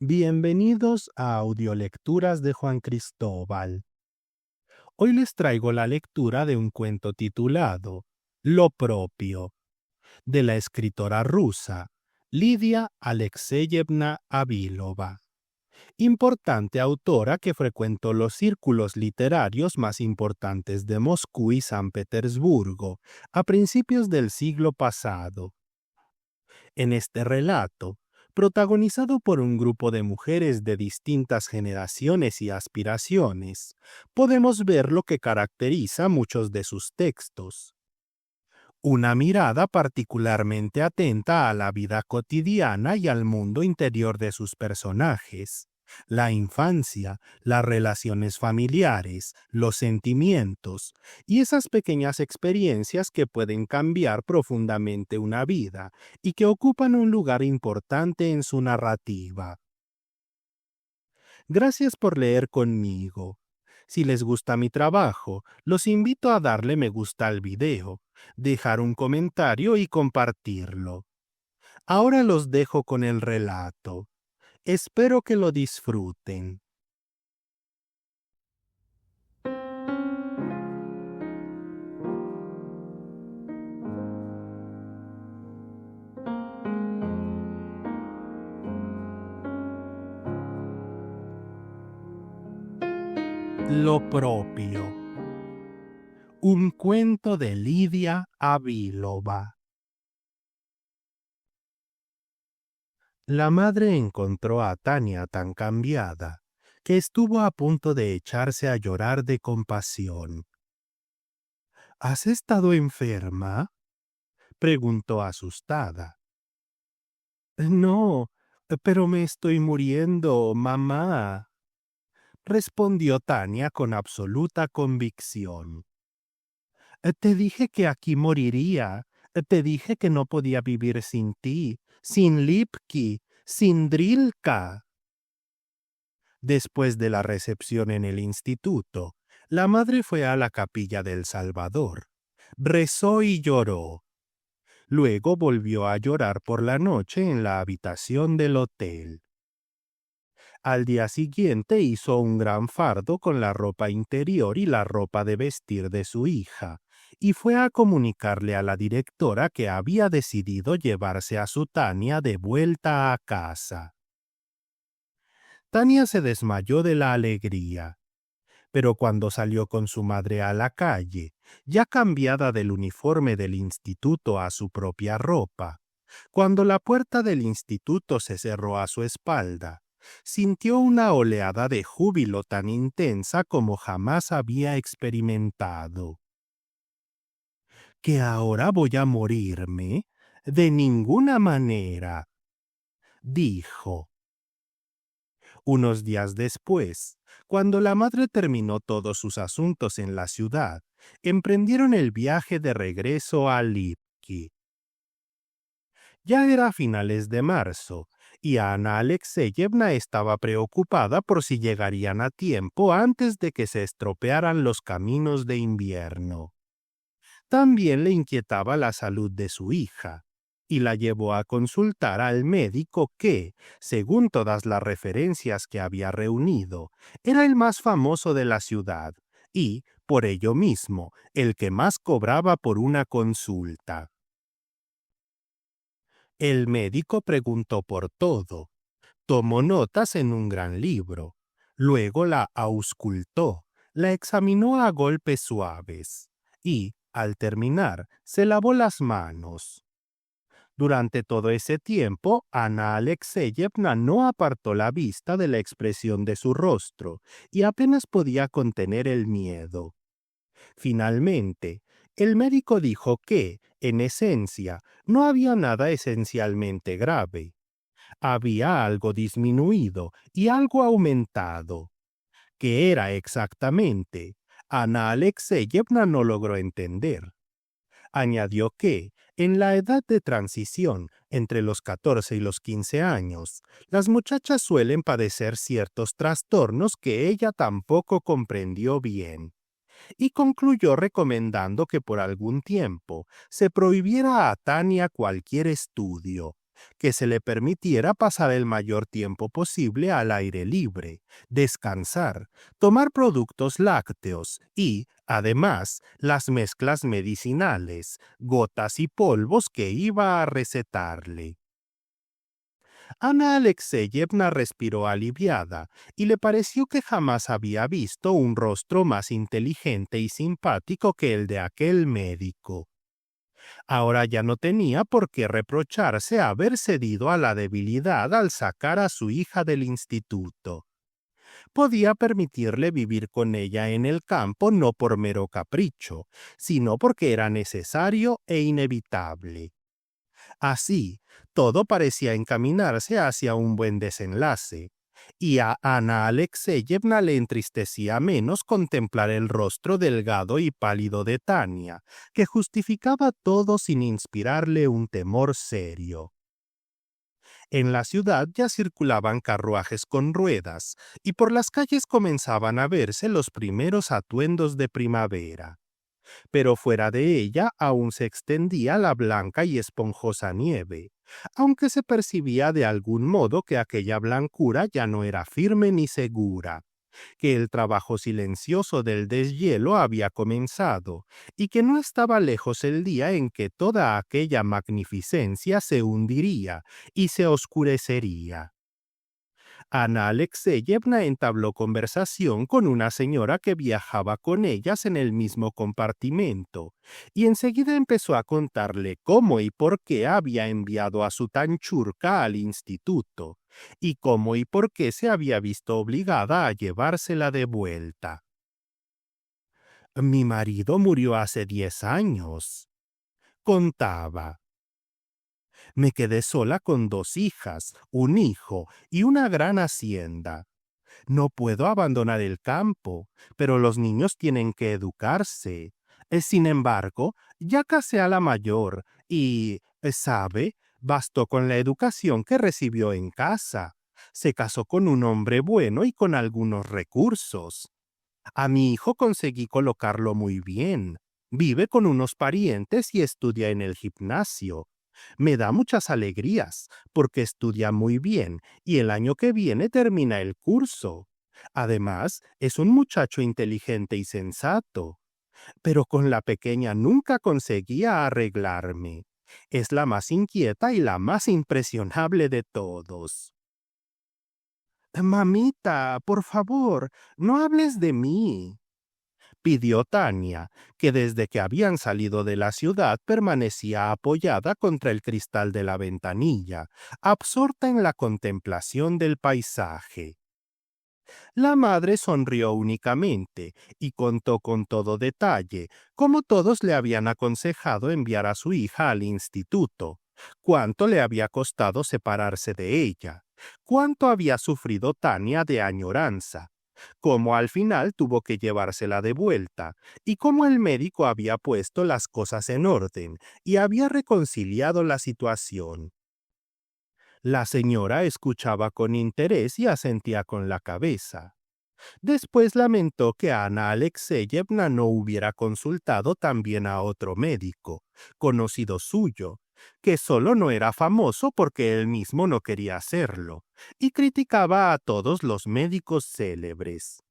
Bienvenidos a Audiolecturas de Juan Cristóbal. Hoy les traigo la lectura de un cuento titulado Lo propio, de la escritora rusa Lidia Alexeyevna Avilova, importante autora que frecuentó los círculos literarios más importantes de Moscú y San Petersburgo a principios del siglo pasado. En este relato, protagonizado por un grupo de mujeres de distintas generaciones y aspiraciones, podemos ver lo que caracteriza muchos de sus textos. Una mirada particularmente atenta a la vida cotidiana y al mundo interior de sus personajes, la infancia, las relaciones familiares, los sentimientos y esas pequeñas experiencias que pueden cambiar profundamente una vida y que ocupan un lugar importante en su narrativa. Gracias por leer conmigo. Si les gusta mi trabajo, los invito a darle me gusta al video, dejar un comentario y compartirlo. Ahora los dejo con el relato. Espero que lo disfruten. Lo propio. Un cuento de Lidia Avilova. La madre encontró a Tania tan cambiada que estuvo a punto de echarse a llorar de compasión. ¿Has estado enferma?, preguntó asustada. No, pero me estoy muriendo, mamá, respondió Tania con absoluta convicción. Te dije que aquí moriría. Te dije que no podía vivir sin ti, sin Lipki, sin Drilka. Después de la recepción en el instituto, la madre fue a la capilla del Salvador. Rezó y lloró. Luego volvió a llorar por la noche en la habitación del hotel. Al día siguiente hizo un gran fardo con la ropa interior y la ropa de vestir de su hija, y fue a comunicarle a la directora que había decidido llevarse a su Tania de vuelta a casa. Tania se desmayó de la alegría, pero cuando salió con su madre a la calle, ya cambiada del uniforme del instituto a su propia ropa, cuando la puerta del instituto se cerró a su espalda, sintió una oleada de júbilo tan intensa como jamás había experimentado. ¿Que ahora voy a morirme? De ninguna manera, dijo. Unos días después, cuando la madre terminó todos sus asuntos en la ciudad, emprendieron el viaje de regreso a Lipki. Ya era finales de marzo, y Ana Alexeyevna estaba preocupada por si llegarían a tiempo antes de que se estropearan los caminos de invierno. También le inquietaba la salud de su hija, y la llevó a consultar al médico que, según todas las referencias que había reunido, era el más famoso de la ciudad, y, por ello mismo, el que más cobraba por una consulta. El médico preguntó por todo, tomó notas en un gran libro, luego la auscultó, la examinó a golpes suaves y, al terminar, se lavó las manos. Durante todo ese tiempo, Ana Alexeyevna no apartó la vista de la expresión de su rostro y apenas podía contener el miedo. Finalmente, el médico dijo que, en esencia, no había nada esencialmente grave. Había algo disminuido y algo aumentado. ¿Qué era exactamente? Ana Alexeyevna no logró entender. Añadió que, en la edad de transición, entre los 14 y los 15 años, las muchachas suelen padecer ciertos trastornos que ella tampoco comprendió bien, y concluyó recomendando que por algún tiempo se prohibiera a Tania cualquier estudio, que se le permitiera pasar el mayor tiempo posible al aire libre, descansar, tomar productos lácteos y, además, las mezclas medicinales, gotas y polvos que iba a recetarle. Ana Alexeyevna respiró aliviada y le pareció que jamás había visto un rostro más inteligente y simpático que el de aquel médico. Ahora ya no tenía por qué reprocharse haber cedido a la debilidad al sacar a su hija del instituto. Podía permitirle vivir con ella en el campo no por mero capricho, sino porque era necesario e inevitable. Así, todo parecía encaminarse hacia un buen desenlace, y a Ana Alexeyevna le entristecía menos contemplar el rostro delgado y pálido de Tania, que justificaba todo sin inspirarle un temor serio. En la ciudad ya circulaban carruajes con ruedas, y por las calles comenzaban a verse los primeros atuendos de primavera. Pero fuera de ella aún se extendía la blanca y esponjosa nieve, aunque se percibía de algún modo que aquella blancura ya no era firme ni segura, que el trabajo silencioso del deshielo había comenzado, y que no estaba lejos el día en que toda aquella magnificencia se hundiría y se oscurecería. Ana Alexeyevna entabló conversación con una señora que viajaba con ellas en el mismo compartimento, y enseguida empezó a contarle cómo y por qué había enviado a su tanchurka al instituto, y cómo y por qué se había visto obligada a llevársela de vuelta. Mi marido murió hace 10 años, contaba. Me quedé sola con 2 hijas, un hijo y una gran hacienda. No puedo abandonar el campo, pero los niños tienen que educarse. Sin embargo, ya casé a la mayor y, ¿sabe? Bastó con la educación que recibió en casa. Se casó con un hombre bueno y con algunos recursos. A mi hijo conseguí colocarlo muy bien. Vive con unos parientes y estudia en el gimnasio. Me da muchas alegrías, porque estudia muy bien y el año que viene termina el curso. Además, es un muchacho inteligente y sensato. Pero con la pequeña nunca conseguía arreglarme. Es la más inquieta y la más impresionable de todos. Mamita, por favor, no hables de mí, pidió Tania, que desde que habían salido de la ciudad permanecía apoyada contra el cristal de la ventanilla, absorta en la contemplación del paisaje. La madre sonrió únicamente y contó con todo detalle cómo todos le habían aconsejado enviar a su hija al instituto, cuánto le había costado separarse de ella, cuánto había sufrido Tania de añoranza, cómo al final tuvo que llevársela de vuelta y cómo el médico había puesto las cosas en orden y había reconciliado la situación. La señora escuchaba con interés y asentía con la cabeza. Después lamentó que Ana Alexeyevna no hubiera consultado también a otro médico, conocido suyo, que solo no era famoso porque él mismo no quería hacerlo, y criticaba a todos los médicos célebres.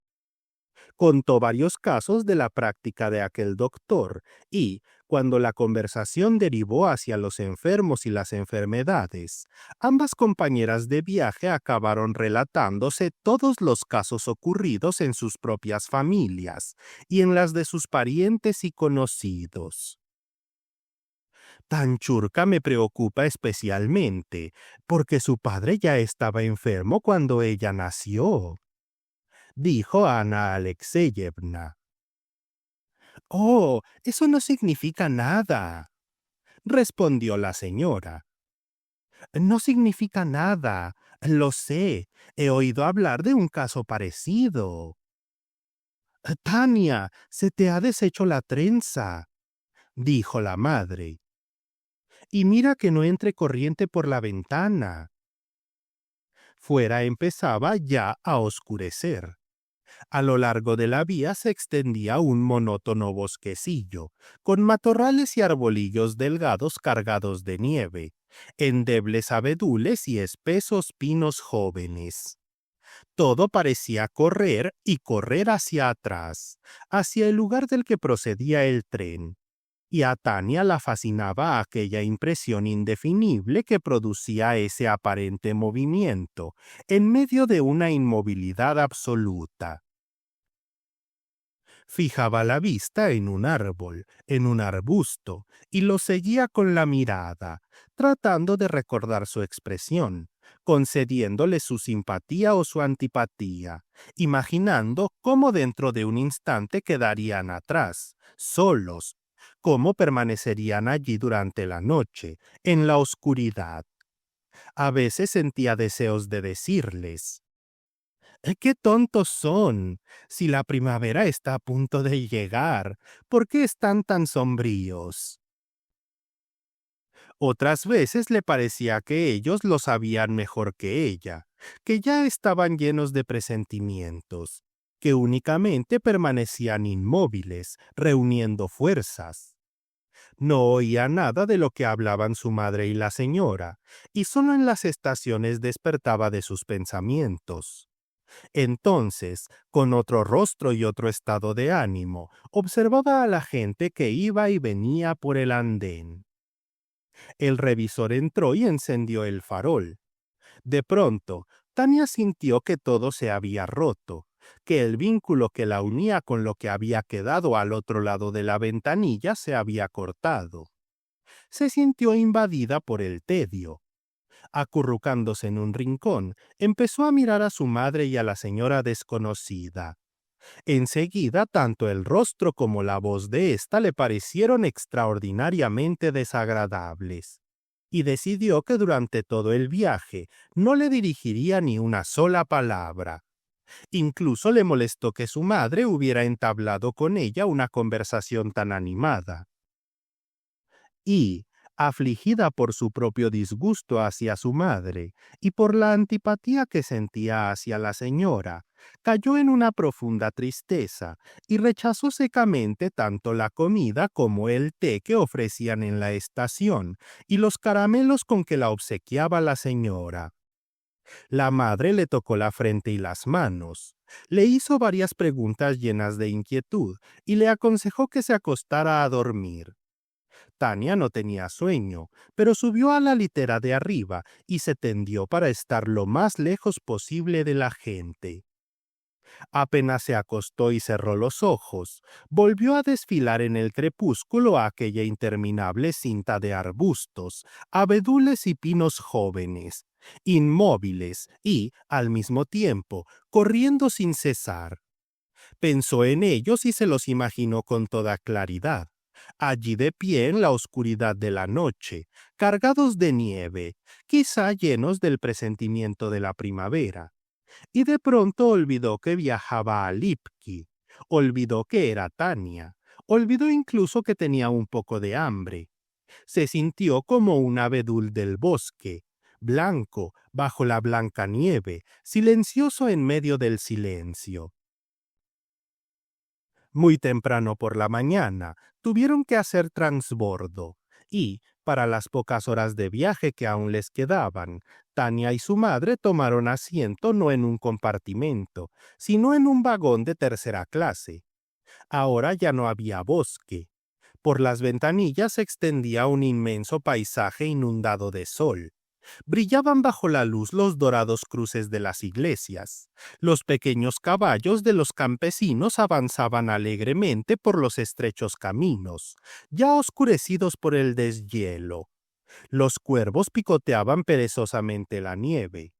Contó varios casos de la práctica de aquel doctor y, cuando la conversación derivó hacia los enfermos y las enfermedades, ambas compañeras de viaje acabaron relatándose todos los casos ocurridos en sus propias familias y en las de sus parientes y conocidos. Tanchurka me preocupa especialmente, porque su padre ya estaba enfermo cuando ella nació, dijo Ana Alexeyevna. Oh, eso no significa nada, respondió la señora. No significa nada, lo sé, he oído hablar de un caso parecido. Tania, se te ha deshecho la trenza, dijo la madre. Y mira que no entre corriente por la ventana. Fuera empezaba ya a oscurecer. A lo largo de la vía se extendía un monótono bosquecillo, con matorrales y arbolillos delgados cargados de nieve, endebles abedules y espesos pinos jóvenes. Todo parecía correr y correr hacia atrás, hacia el lugar del que procedía el tren, y a Tania la fascinaba aquella impresión indefinible que producía ese aparente movimiento, en medio de una inmovilidad absoluta. Fijaba la vista en un árbol, en un arbusto, y lo seguía con la mirada, tratando de recordar su expresión, concediéndole su simpatía o su antipatía, imaginando cómo dentro de un instante quedarían atrás, solos, cómo permanecerían allí durante la noche, en la oscuridad. A veces sentía deseos de decirles: ¡qué tontos son! Si la primavera está a punto de llegar, ¿por qué están tan sombríos? Otras veces le parecía que ellos lo sabían mejor que ella, que ya estaban llenos de presentimientos, que únicamente permanecían inmóviles, reuniendo fuerzas. No oía nada de lo que hablaban su madre y la señora, y solo en las estaciones despertaba de sus pensamientos. Entonces, con otro rostro y otro estado de ánimo, observaba a la gente que iba y venía por el andén. El revisor entró y encendió el farol. De pronto, Tania sintió que todo se había roto, que el vínculo que la unía con lo que había quedado al otro lado de la ventanilla se había cortado. Se sintió invadida por el tedio. Acurrucándose en un rincón, empezó a mirar a su madre y a la señora desconocida. Enseguida, tanto el rostro como la voz de ésta le parecieron extraordinariamente desagradables, y decidió que durante todo el viaje no le dirigiría ni una sola palabra. Incluso le molestó que su madre hubiera entablado con ella una conversación tan animada. Y, afligida por su propio disgusto hacia su madre y por la antipatía que sentía hacia la señora, cayó en una profunda tristeza y rechazó secamente tanto la comida como el té que ofrecían en la estación y los caramelos con que la obsequiaba la señora. La madre le tocó la frente y las manos, le hizo varias preguntas llenas de inquietud y le aconsejó que se acostara a dormir. Tania no tenía sueño, pero subió a la litera de arriba y se tendió para estar lo más lejos posible de la gente. Apenas se acostó y cerró los ojos, volvió a desfilar en el crepúsculo aquella interminable cinta de arbustos, abedules y pinos jóvenes, inmóviles y, al mismo tiempo, corriendo sin cesar. Pensó en ellos y se los imaginó con toda claridad, allí de pie en la oscuridad de la noche, cargados de nieve, quizá llenos del presentimiento de la primavera. Y de pronto olvidó que viajaba a Lipki, olvidó que era Tania, olvidó incluso que tenía un poco de hambre. Se sintió como un abedul del bosque, blanco, bajo la blanca nieve, silencioso en medio del silencio. Muy temprano por la mañana, tuvieron que hacer transbordo, y, para las pocas horas de viaje que aún les quedaban, Tania y su madre tomaron asiento no en un compartimento, sino en un vagón de tercera clase. Ahora ya no había bosque. Por las ventanillas se extendía un inmenso paisaje inundado de sol. Brillaban bajo la luz los dorados cruces de las iglesias. Los pequeños caballos de los campesinos avanzaban alegremente por los estrechos caminos, ya oscurecidos por el deshielo. Los cuervos picoteaban perezosamente la nieve.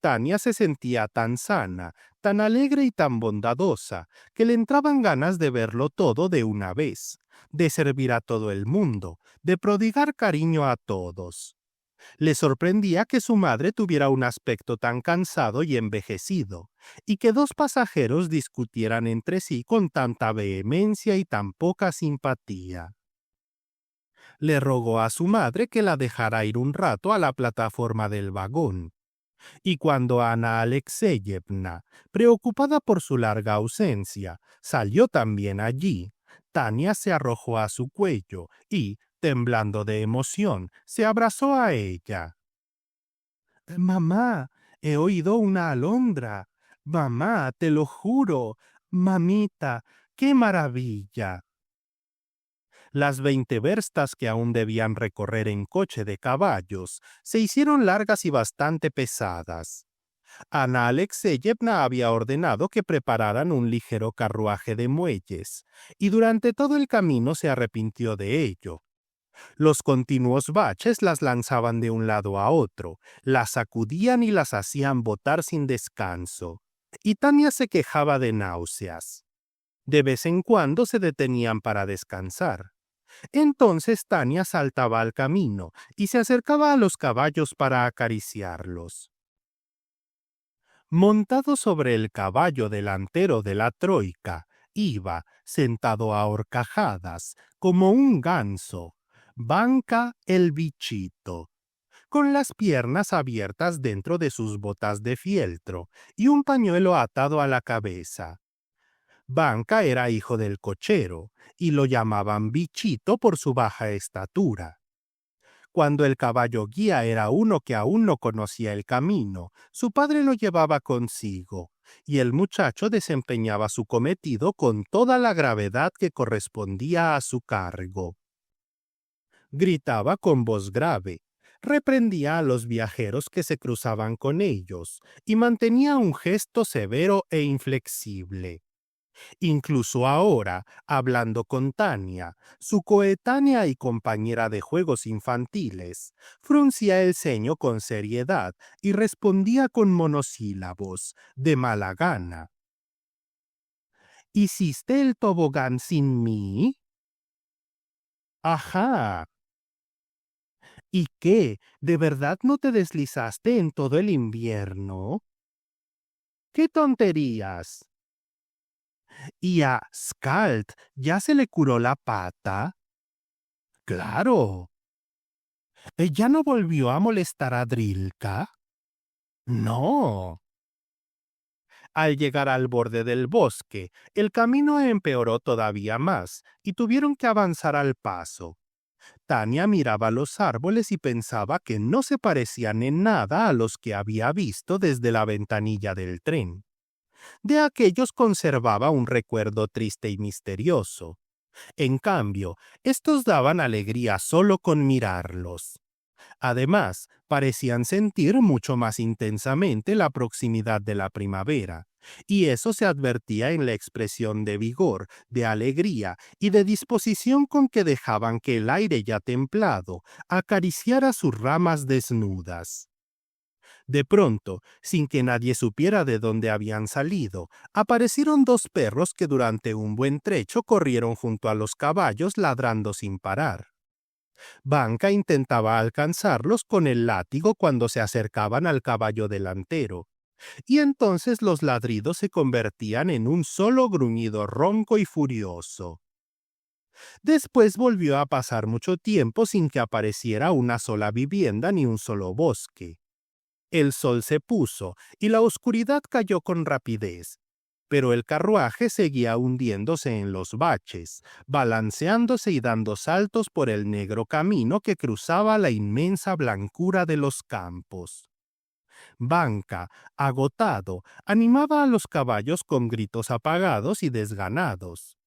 Tania se sentía tan sana, tan alegre y tan bondadosa, que le entraban ganas de verlo todo de una vez, de servir a todo el mundo, de prodigar cariño a todos. Le sorprendía que su madre tuviera un aspecto tan cansado y envejecido, y que dos pasajeros discutieran entre sí con tanta vehemencia y tan poca simpatía. Le rogó a su madre que la dejara ir un rato a la plataforma del vagón, y cuando Ana Alexeyevna, preocupada por su larga ausencia, salió también allí, Tania se arrojó a su cuello y, Temblando de emoción, se abrazó a ella. Mamá, he oído una alondra. Mamá, te lo juro. Mamita, qué maravilla. Las 20 verstas que aún debían recorrer en coche de caballos se hicieron largas y bastante pesadas. Ana Alexeyevna había ordenado que prepararan un ligero carruaje de muelles, y durante todo el camino se arrepintió de ello. Los continuos baches las lanzaban de un lado a otro, las sacudían y las hacían botar sin descanso. Y Tania se quejaba de náuseas. De vez en cuando se detenían para descansar. Entonces Tania saltaba al camino y se acercaba a los caballos para acariciarlos. Montado sobre el caballo delantero de la troika, iba, sentado a horcajadas, como un ganso, Vanka el bichito, con las piernas abiertas dentro de sus botas de fieltro y un pañuelo atado a la cabeza. Vanka era hijo del cochero, y lo llamaban bichito por su baja estatura. Cuando el caballo guía era uno que aún no conocía el camino, su padre lo llevaba consigo, y el muchacho desempeñaba su cometido con toda la gravedad que correspondía a su cargo. Gritaba con voz grave, reprendía a los viajeros que se cruzaban con ellos, y mantenía un gesto severo e inflexible. Incluso ahora, hablando con Tania, su coetánea y compañera de juegos infantiles, fruncía el ceño con seriedad y respondía con monosílabos, de mala gana. ¿Hiciste el tobogán sin mí? Ajá. ¿Y qué? ¿De verdad no te deslizaste en todo el invierno? ¡Qué tonterías! ¿Y a Skald ya se le curó la pata? Claro. ¿Ella no volvió a molestar a Drilka? No. Al llegar al borde del bosque, el camino empeoró todavía más y tuvieron que avanzar al paso. Tania miraba los árboles y pensaba que no se parecían en nada a los que había visto desde la ventanilla del tren. De aquellos conservaba un recuerdo triste y misterioso. En cambio, estos daban alegría solo con mirarlos. Además, parecían sentir mucho más intensamente la proximidad de la primavera, y eso se advertía en la expresión de vigor, de alegría y de disposición con que dejaban que el aire ya templado acariciara sus ramas desnudas. De pronto, sin que nadie supiera de dónde habían salido, aparecieron dos perros que durante un buen trecho corrieron junto a los caballos ladrando sin parar. Vanka intentaba alcanzarlos con el látigo cuando se acercaban al caballo delantero, y entonces los ladridos se convertían en un solo gruñido ronco y furioso. Después volvió a pasar mucho tiempo sin que apareciera una sola vivienda ni un solo bosque. El sol se puso y la oscuridad cayó con rapidez, pero el carruaje seguía hundiéndose en los baches, balanceándose y dando saltos por el negro camino que cruzaba la inmensa blancura de los campos. Vanka, agotado, animaba a los caballos con gritos apagados y desganados.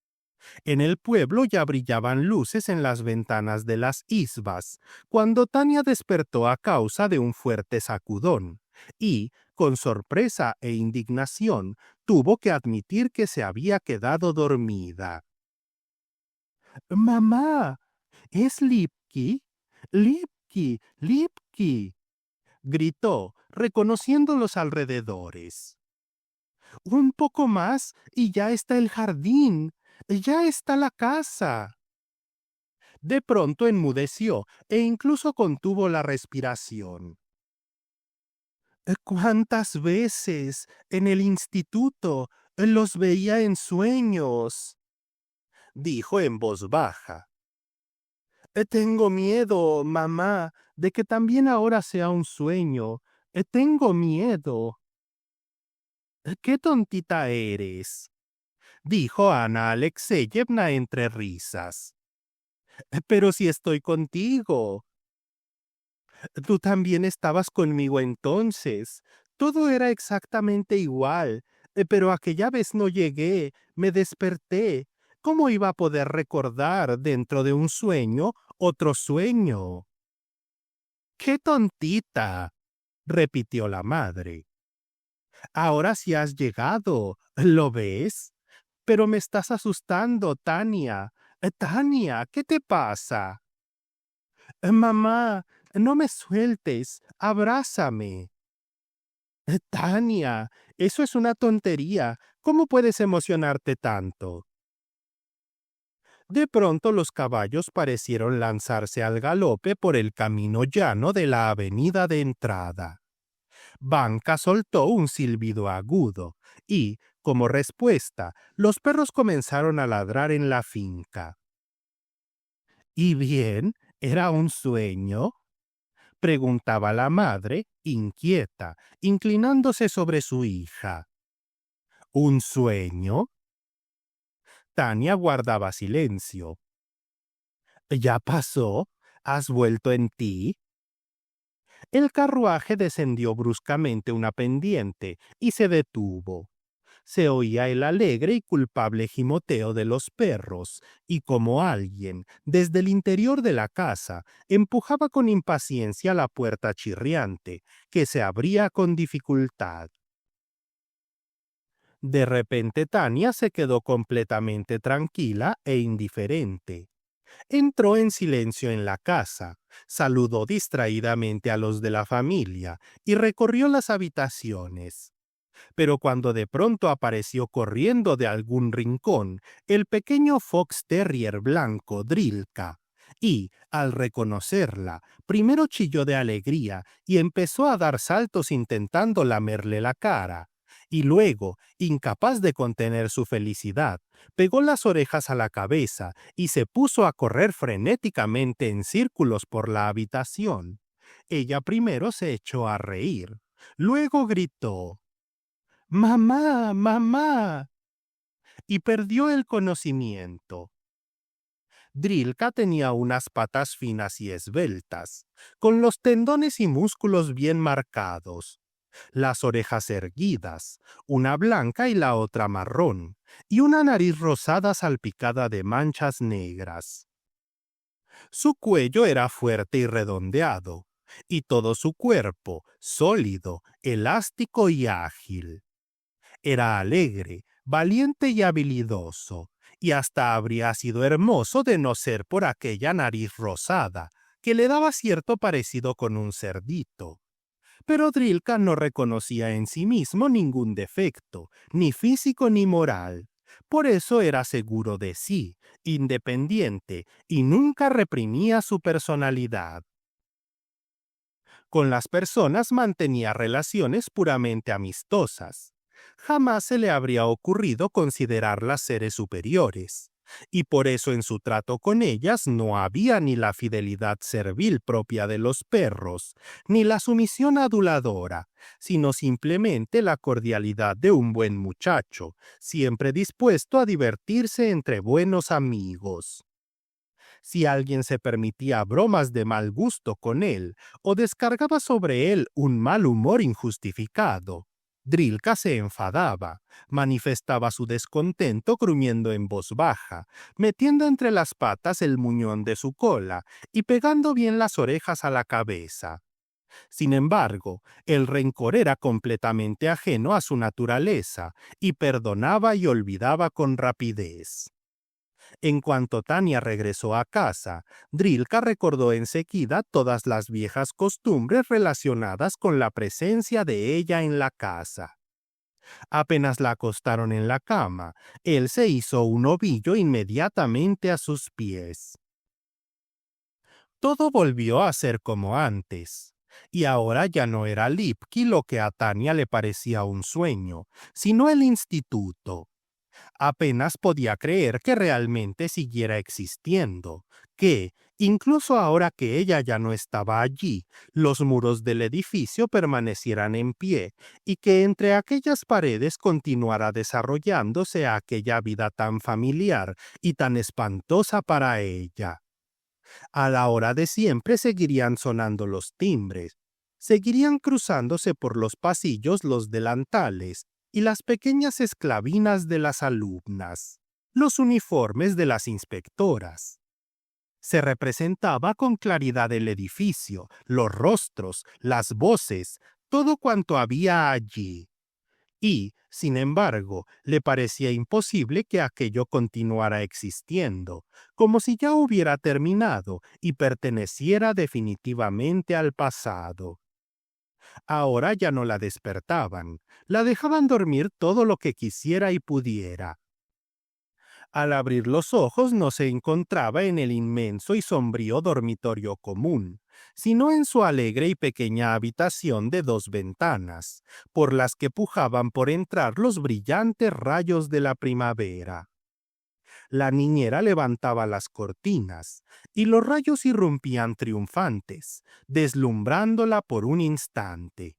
En el pueblo ya brillaban luces en las ventanas de las isbas, cuando Tania despertó a causa de un fuerte sacudón, y, con sorpresa e indignación, tuvo que admitir que se había quedado dormida. ¡Mamá! ¿Es Lipki? ¡Lipki! ¡Lipki! Gritó, reconociendo los alrededores. Un poco más y ya está el jardín, ya está la casa. De pronto enmudeció e incluso contuvo la respiración. ¿Cuántas veces en el instituto los veía en sueños? Dijo en voz baja. Tengo miedo, mamá, de que también ahora sea un sueño. Tengo miedo. ¡Qué tontita eres! Dijo Ana Alexeyevna entre risas. Pero si estoy contigo. Tú también estabas conmigo entonces. Todo era exactamente igual, pero aquella vez no llegué, me desperté. ¿Cómo iba a poder recordar dentro de un sueño otro sueño? ¡Qué tontita! Repitió la madre. Ahora sí has llegado, ¿lo ves? Pero me estás asustando, Tania. Tania, ¿qué te pasa? Mamá, no me sueltes, abrázame. Tania, eso es una tontería. ¿Cómo puedes emocionarte tanto? De pronto los caballos parecieron lanzarse al galope por el camino llano de la avenida de entrada. Banca soltó un silbido agudo y, como respuesta, los perros comenzaron a ladrar en la finca. ¿Y bien? ¿Era un sueño? Preguntaba la madre, inquieta, inclinándose sobre su hija. ¿Un sueño? Tania guardaba silencio. ¿Ya pasó? ¿Has vuelto en ti? El carruaje descendió bruscamente una pendiente y se detuvo. Se oía el alegre y culpable gimoteo de los perros, y como alguien, desde el interior de la casa, empujaba con impaciencia la puerta chirriante, que se abría con dificultad. De repente Tania se quedó completamente tranquila e indiferente. Entró en silencio en la casa, saludó distraídamente a los de la familia y recorrió las habitaciones. Pero cuando de pronto apareció corriendo de algún rincón el pequeño fox terrier blanco Drilka, y, al reconocerla, primero chilló de alegría y empezó a dar saltos intentando lamerle la cara, y luego, incapaz de contener su felicidad, pegó las orejas a la cabeza y se puso a correr frenéticamente en círculos por la habitación. Ella primero se echó a reír, luego gritó: «¡Mamá! ¡Mamá!», y perdió el conocimiento. Drilka tenía unas patas finas y esbeltas, con los tendones y músculos bien marcados, las orejas erguidas, una blanca y la otra marrón, y una nariz rosada salpicada de manchas negras. Su cuello era fuerte y redondeado, y todo su cuerpo sólido, elástico y ágil. Era alegre, valiente y habilidoso, y hasta habría sido hermoso de no ser por aquella nariz rosada, que le daba cierto parecido con un cerdito. Pero Drilka no reconocía en sí mismo ningún defecto, ni físico ni moral. Por eso era seguro de sí, independiente, y nunca reprimía su personalidad. Con las personas mantenía relaciones puramente amistosas. Jamás se le habría ocurrido considerarlas seres superiores, y por eso en su trato con ellas no había ni la fidelidad servil propia de los perros, ni la sumisión aduladora, sino simplemente la cordialidad de un buen muchacho, siempre dispuesto a divertirse entre buenos amigos. Si alguien se permitía bromas de mal gusto con él o descargaba sobre él un mal humor injustificado, Drilka se enfadaba, manifestaba su descontento gruñendo en voz baja, metiendo entre las patas el muñón de su cola y pegando bien las orejas a la cabeza. Sin embargo, el rencor era completamente ajeno a su naturaleza y perdonaba y olvidaba con rapidez. En cuanto Tania regresó a casa, Drilka recordó enseguida todas las viejas costumbres relacionadas con la presencia de ella en la casa. Apenas la acostaron en la cama, él se hizo un ovillo inmediatamente a sus pies. Todo volvió a ser como antes. Y ahora ya no era Lipki lo que a Tania le parecía un sueño, sino el instituto. Apenas podía creer que realmente siguiera existiendo, que, incluso ahora que ella ya no estaba allí, los muros del edificio permanecieran en pie y que entre aquellas paredes continuara desarrollándose aquella vida tan familiar y tan espantosa para ella. A la hora de siempre seguirían sonando los timbres, seguirían cruzándose por los pasillos los delantales y las pequeñas esclavinas de las alumnas, los uniformes de las inspectoras. Se representaba con claridad el edificio, los rostros, las voces, todo cuanto había allí. Y, sin embargo, le parecía imposible que aquello continuara existiendo, como si ya hubiera terminado y perteneciera definitivamente al pasado. Ahora ya no la despertaban, la dejaban dormir todo lo que quisiera y pudiera. Al abrir los ojos no se encontraba en el inmenso y sombrío dormitorio común, sino en su alegre y pequeña habitación de 2 ventanas, por las que pujaban por entrar los brillantes rayos de la primavera. La niñera levantaba las cortinas, y los rayos irrumpían triunfantes, deslumbrándola por un instante.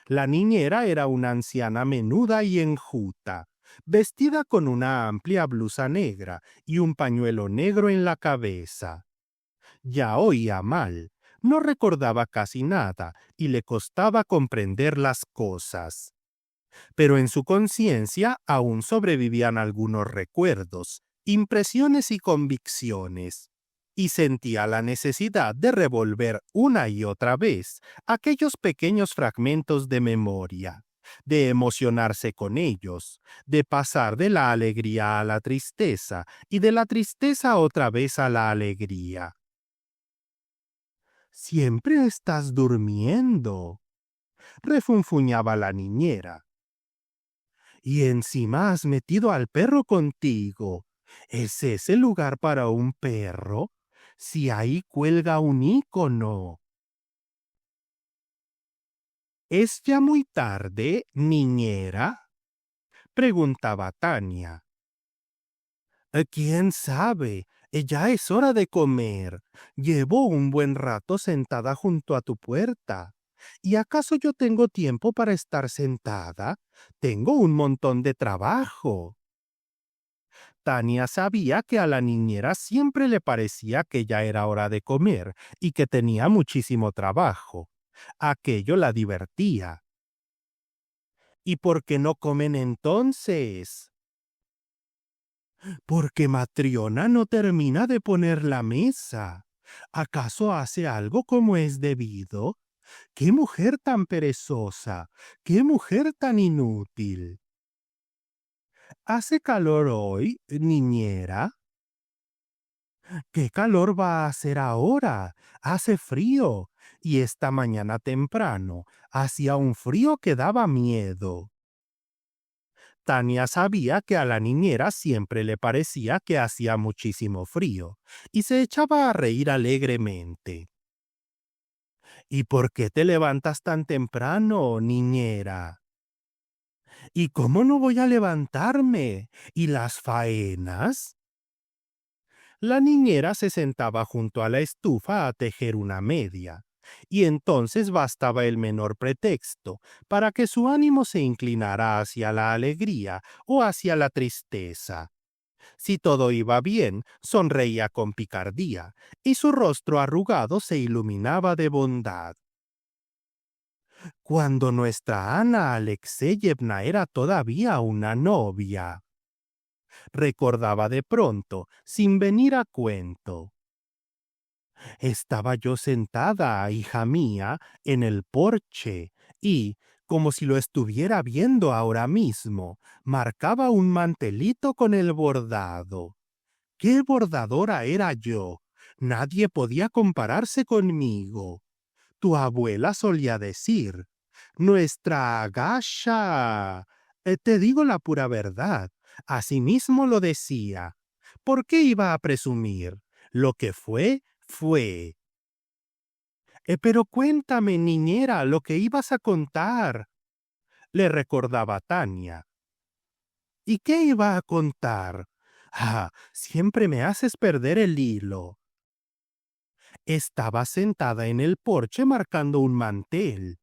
La niñera era una anciana menuda y enjuta, vestida con una amplia blusa negra y un pañuelo negro en la cabeza. Ya oía mal, no recordaba casi nada y le costaba comprender las cosas. Pero en su conciencia aún sobrevivían algunos recuerdos, impresiones y convicciones, y sentía la necesidad de revolver una y otra vez aquellos pequeños fragmentos de memoria, de emocionarse con ellos, de pasar de la alegría a la tristeza y de la tristeza otra vez a la alegría. «Siempre estás durmiendo», refunfuñaba la niñera. «Y encima has metido al perro contigo. ¿Es ese lugar para un perro? Si ahí cuelga un ícono». «¿Es ya muy tarde, niñera?», preguntaba Tania. «¿Quién sabe? Ya es hora de comer. Llevo un buen rato sentada junto a tu puerta. ¿Y acaso yo tengo tiempo para estar sentada? Tengo un montón de trabajo». Tania sabía que a la niñera siempre le parecía que ya era hora de comer y que tenía muchísimo trabajo. Aquello la divertía. «¿Y por qué no comen entonces?». «Porque Matriona no termina de poner la mesa. ¿Acaso hace algo como es debido? ¡Qué mujer tan perezosa! ¡Qué mujer tan inútil!». «¿Hace calor hoy, niñera?». «¿Qué calor va a hacer ahora? Hace frío. Y esta mañana temprano hacía un frío que daba miedo». Tania sabía que a la niñera siempre le parecía que hacía muchísimo frío, y se echaba a reír alegremente. «¿Y por qué te levantas tan temprano, niñera?». «¿Y cómo no voy a levantarme? ¿Y las faenas?». La niñera se sentaba junto a la estufa a tejer una media, y entonces bastaba el menor pretexto para que su ánimo se inclinara hacia la alegría o hacia la tristeza. Si todo iba bien, sonreía con picardía, y su rostro arrugado se iluminaba de bondad. «Cuando nuestra Ana Alexeyevna era todavía una novia», recordaba de pronto, sin venir a cuento. «Estaba yo sentada, hija mía, en el porche y, como si lo estuviera viendo ahora mismo, marcaba un mantelito con el bordado. ¡Qué bordadora era yo! Nadie podía compararse conmigo. Tu abuela solía decir, nuestra Agasha. Te digo la pura verdad, así mismo lo decía. ¿Por qué iba a presumir? Lo que fue, fue». Pero cuéntame, niñera, lo que ibas a contar», le recordaba Tania. «¿Y qué iba a contar? Ah, siempre me haces perder el hilo». «Estaba sentada en el porche marcando un mantel».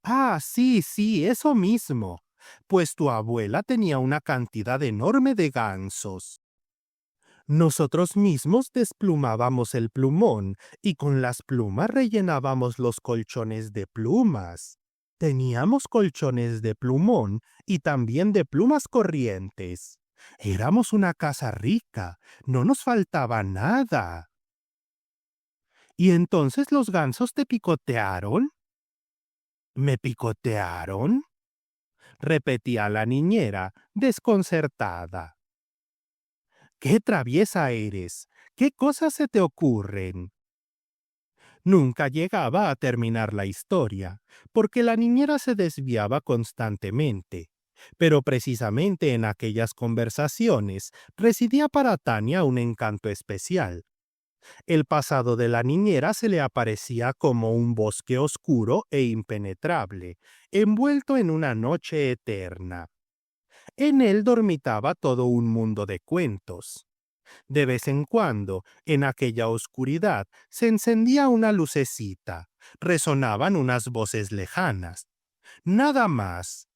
«Ah, sí, sí, eso mismo. Pues tu abuela tenía una cantidad enorme de gansos». Nosotros mismos desplumábamos el plumón y con las plumas rellenábamos los colchones de plumas. Teníamos colchones de plumón y también de plumas corrientes. Éramos una casa rica, no nos faltaba nada. ¿Y entonces los gansos te picotearon? ¿Me picotearon? Repetía la niñera, desconcertada. ¡Qué traviesa eres! ¿Qué cosas se te ocurren? Nunca llegaba a terminar la historia, porque la niñera se desviaba constantemente. Pero precisamente en aquellas conversaciones residía para Tania un encanto especial. El pasado de la niñera se le aparecía como un bosque oscuro e impenetrable, envuelto en una noche eterna. En él dormitaba todo un mundo de cuentos. De vez en cuando, en aquella oscuridad, se encendía una lucecita, resonaban unas voces lejanas. Nada más.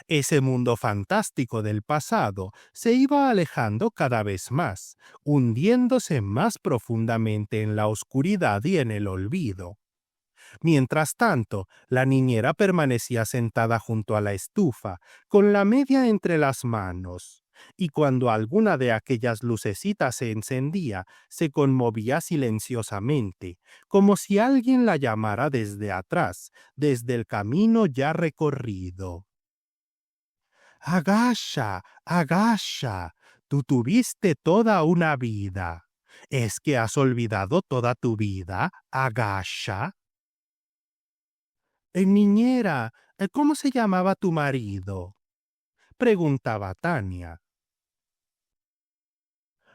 Ese mundo fantástico del pasado se iba alejando cada vez más, hundiéndose más profundamente en la oscuridad y en el olvido. Mientras tanto, la niñera permanecía sentada junto a la estufa, con la media entre las manos, y cuando alguna de aquellas lucecitas se encendía, se conmovía silenciosamente, como si alguien la llamara desde atrás, desde el camino ya recorrido. Agasha, Agasha, tú tuviste toda una vida. ¿Es que has olvidado toda tu vida, Agasha? Niñera, ¿cómo se llamaba tu marido? Preguntaba Tania.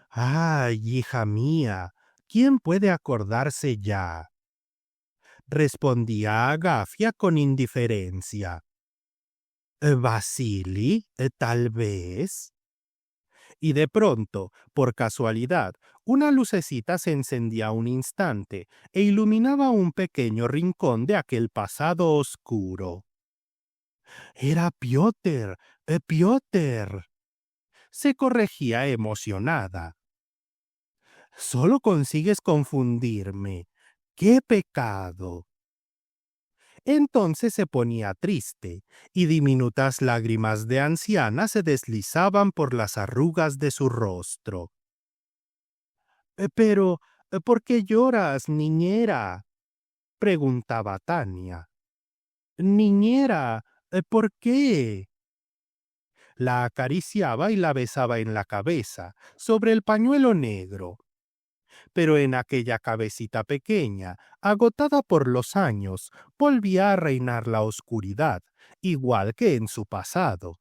Ay, hija mía, ¿quién puede acordarse ya? Respondía Agafia con indiferencia. Vasili, tal vez. Y de pronto, por casualidad, una lucecita se encendía un instante e iluminaba un pequeño rincón de aquel pasado oscuro. Era Piotr, Piotr. Se corregía emocionada. Solo consigues confundirme. ¡Qué pecado! Entonces se ponía triste, y diminutas lágrimas de anciana se deslizaban por las arrugas de su rostro. Pero, ¿por qué lloras, niñera? Preguntaba Tania. Niñera, ¿por qué? La acariciaba y la besaba en la cabeza, sobre el pañuelo negro. Pero en aquella cabecita pequeña, agotada por los años, volvía a reinar la oscuridad, igual que en su pasado.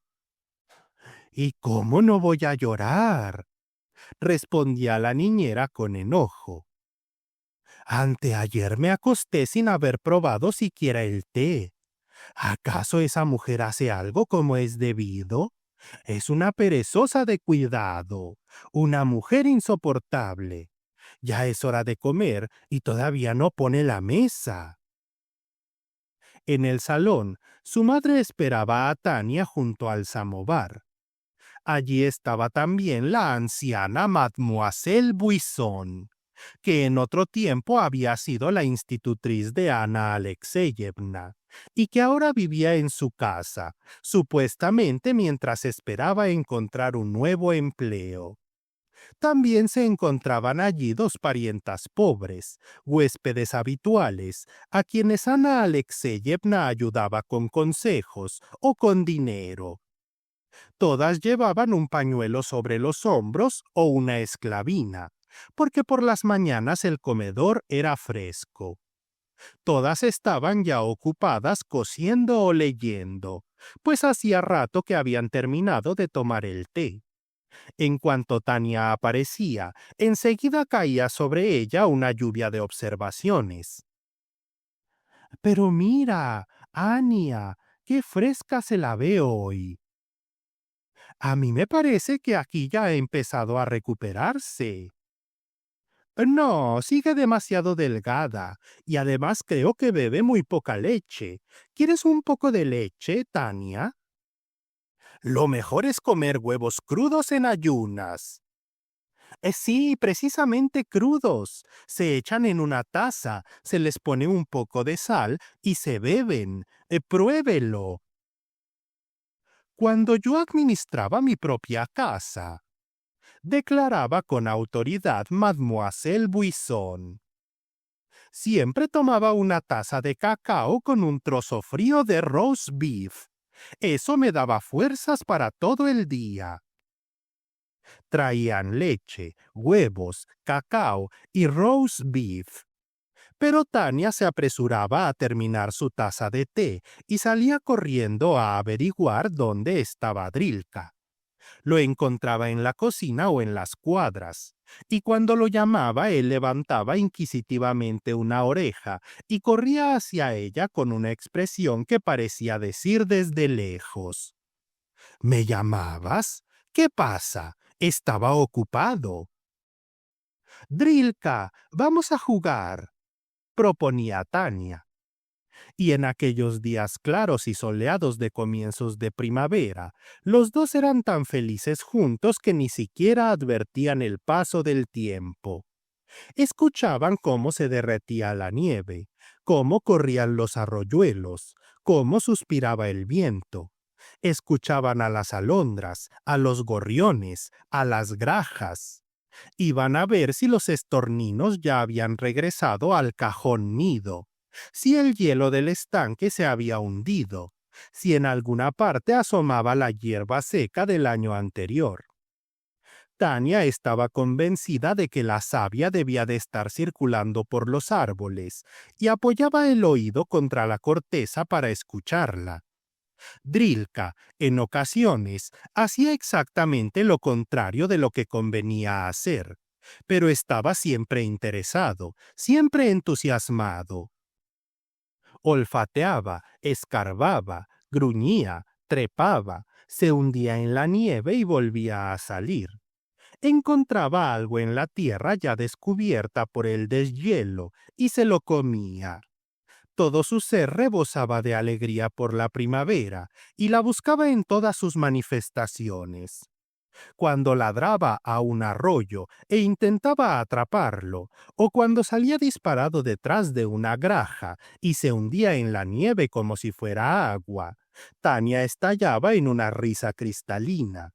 ¿Y cómo no voy a llorar? Respondía la niñera con enojo. Anteayer me acosté sin haber probado siquiera el té. ¿Acaso esa mujer hace algo como es debido? Es una perezosa de cuidado, una mujer insoportable. Ya es hora de comer y todavía no pone la mesa. En el salón, su madre esperaba a Tania junto al samovar. Allí estaba también la anciana Mademoiselle Buisson, que en otro tiempo había sido la institutriz de Ana Alexeyevna, y que ahora vivía en su casa, supuestamente mientras esperaba encontrar un nuevo empleo. También se encontraban allí dos parientas pobres, huéspedes habituales, a quienes Ana Alexeyevna ayudaba con consejos o con dinero. Todas llevaban un pañuelo sobre los hombros o una esclavina, porque por las mañanas el comedor era fresco. Todas estaban ya ocupadas cosiendo o leyendo, pues hacía rato que habían terminado de tomar el té. En cuanto Tania aparecía, enseguida caía sobre ella una lluvia de observaciones. Pero mira, Ania, qué fresca se la ve hoy. A mí me parece que aquí ya ha empezado a recuperarse. No, sigue demasiado delgada y además creo que bebe muy poca leche. ¿Quieres un poco de leche, Tania? Lo mejor es comer huevos crudos en ayunas. Sí, precisamente crudos. Se echan en una taza, se les pone un poco de sal y se beben. Pruébelo. Cuando yo administraba mi propia casa, declaraba con autoridad Mademoiselle Buisson. Siempre tomaba una taza de cacao con un trozo frío de roast beef. Eso me daba fuerzas para todo el día. Traían leche, huevos, cacao y roast beef. Pero Tania se apresuraba a terminar su taza de té y salía corriendo a averiguar dónde estaba Drilka. Lo encontraba en la cocina o en las cuadras, y cuando lo llamaba él levantaba inquisitivamente una oreja y corría hacia ella con una expresión que parecía decir desde lejos: ¿Me llamabas? ¿Qué pasa? Estaba ocupado. Drilka, vamos a jugar, proponía Tania. Y en aquellos días claros y soleados de comienzos de primavera, los dos eran tan felices juntos que ni siquiera advertían el paso del tiempo. Escuchaban cómo se derretía la nieve, cómo corrían los arroyuelos, cómo suspiraba el viento. Escuchaban a las alondras, a los gorriones, a las grajas. Iban a ver si los estorninos ya habían regresado al cajón nido, si el hielo del estanque se había hundido, si en alguna parte asomaba la hierba seca del año anterior. Tania estaba convencida de que la savia debía de estar circulando por los árboles y apoyaba el oído contra la corteza para escucharla. Drilka, en ocasiones, hacía exactamente lo contrario de lo que convenía hacer, pero estaba siempre interesado, siempre entusiasmado. Olfateaba, escarbaba, gruñía, trepaba, se hundía en la nieve y volvía a salir. Encontraba algo en la tierra ya descubierta por el deshielo y se lo comía. Todo su ser rebosaba de alegría por la primavera y la buscaba en todas sus manifestaciones. Cuando ladraba a un arroyo e intentaba atraparlo, o cuando salía disparado detrás de una graja y se hundía en la nieve como si fuera agua, Tania estallaba en una risa cristalina.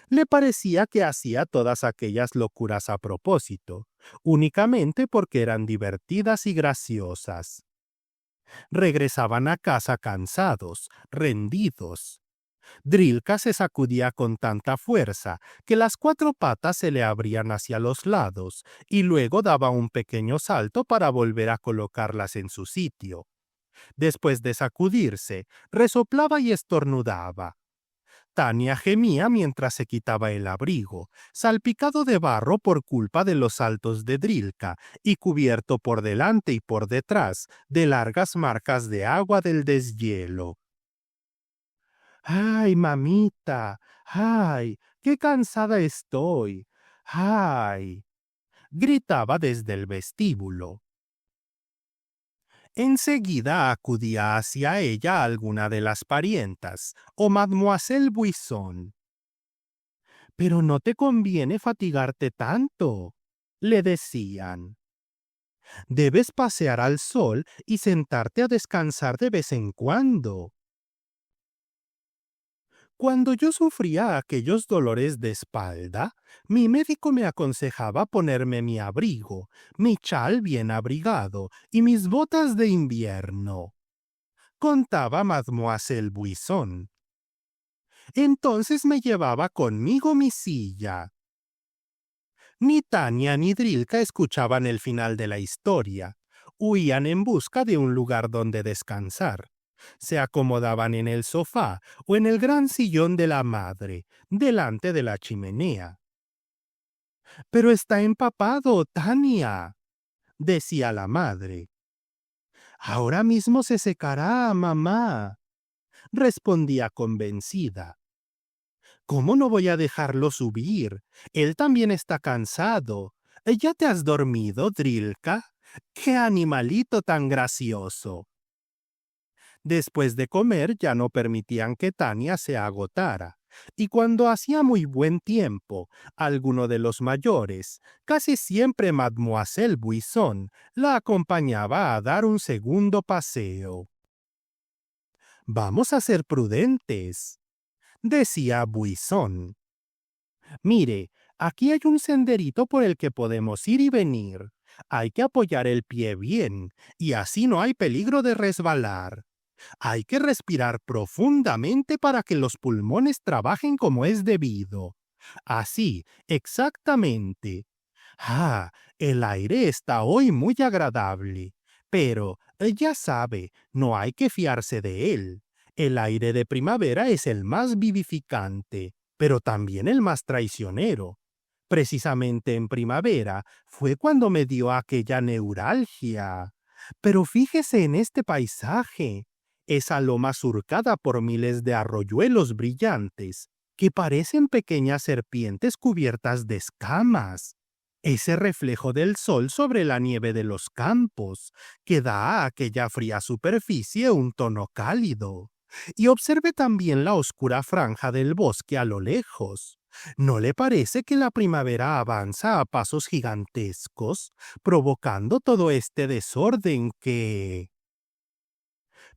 Le parecía que hacía todas aquellas locuras a propósito, únicamente porque eran divertidas y graciosas. Regresaban a casa cansados, rendidos. Drilka se sacudía con tanta fuerza que las cuatro patas se le abrían hacia los lados y luego daba un pequeño salto para volver a colocarlas en su sitio. Después de sacudirse, resoplaba y estornudaba. Tania gemía mientras se quitaba el abrigo, salpicado de barro por culpa de los saltos de Drilka y cubierto por delante y por detrás de largas marcas de agua del deshielo. ¡Ay, mamita! ¡Ay, qué cansada estoy! ¡Ay! Gritaba desde el vestíbulo. Enseguida acudía hacia ella alguna de las parientas, o Mademoiselle Buisson. «Pero no te conviene fatigarte tanto», le decían. «Debes pasear al sol y sentarte a descansar de vez en cuando». Cuando yo sufría aquellos dolores de espalda, mi médico me aconsejaba ponerme mi abrigo, mi chal bien abrigado y mis botas de invierno, contaba Mademoiselle Buisson. Entonces me llevaba conmigo mi silla. Ni Tania ni Drilka escuchaban el final de la historia. Huían en busca de un lugar donde descansar. Se acomodaban en el sofá o en el gran sillón de la madre, delante de la chimenea. «Pero está empapado, Tania», decía la madre. «Ahora mismo se secará, mamá», respondía convencida. «¿Cómo no voy a dejarlo subir? Él también está cansado. ¿Ya te has dormido, Drilka? ¡Qué animalito tan gracioso!». Después de comer ya no permitían que Tania se agotara, Y cuando hacía muy buen tiempo, alguno de los mayores, casi siempre Mademoiselle Buisson, la acompañaba a dar un segundo paseo. «Vamos a ser prudentes», decía Buisson. «Mire, aquí hay un senderito por el que podemos ir y venir. Hay que apoyar el pie bien, y así no hay peligro de resbalar. Hay que respirar profundamente para que los pulmones trabajen como es debido. Así, exactamente. Ah, el aire está hoy muy agradable. Pero, ya sabe, no hay que fiarse de él. El aire de primavera es el más vivificante, pero también el más traicionero. Precisamente en primavera fue cuando me dio aquella neuralgia. Pero fíjese en este paisaje. Esa loma surcada por miles de arroyuelos brillantes, que parecen pequeñas serpientes cubiertas de escamas. Ese reflejo del sol sobre la nieve de los campos, que da a aquella fría superficie un tono cálido. Y observe también la oscura franja del bosque a lo lejos. ¿No le parece que la primavera avanza a pasos gigantescos, provocando todo este desorden que...?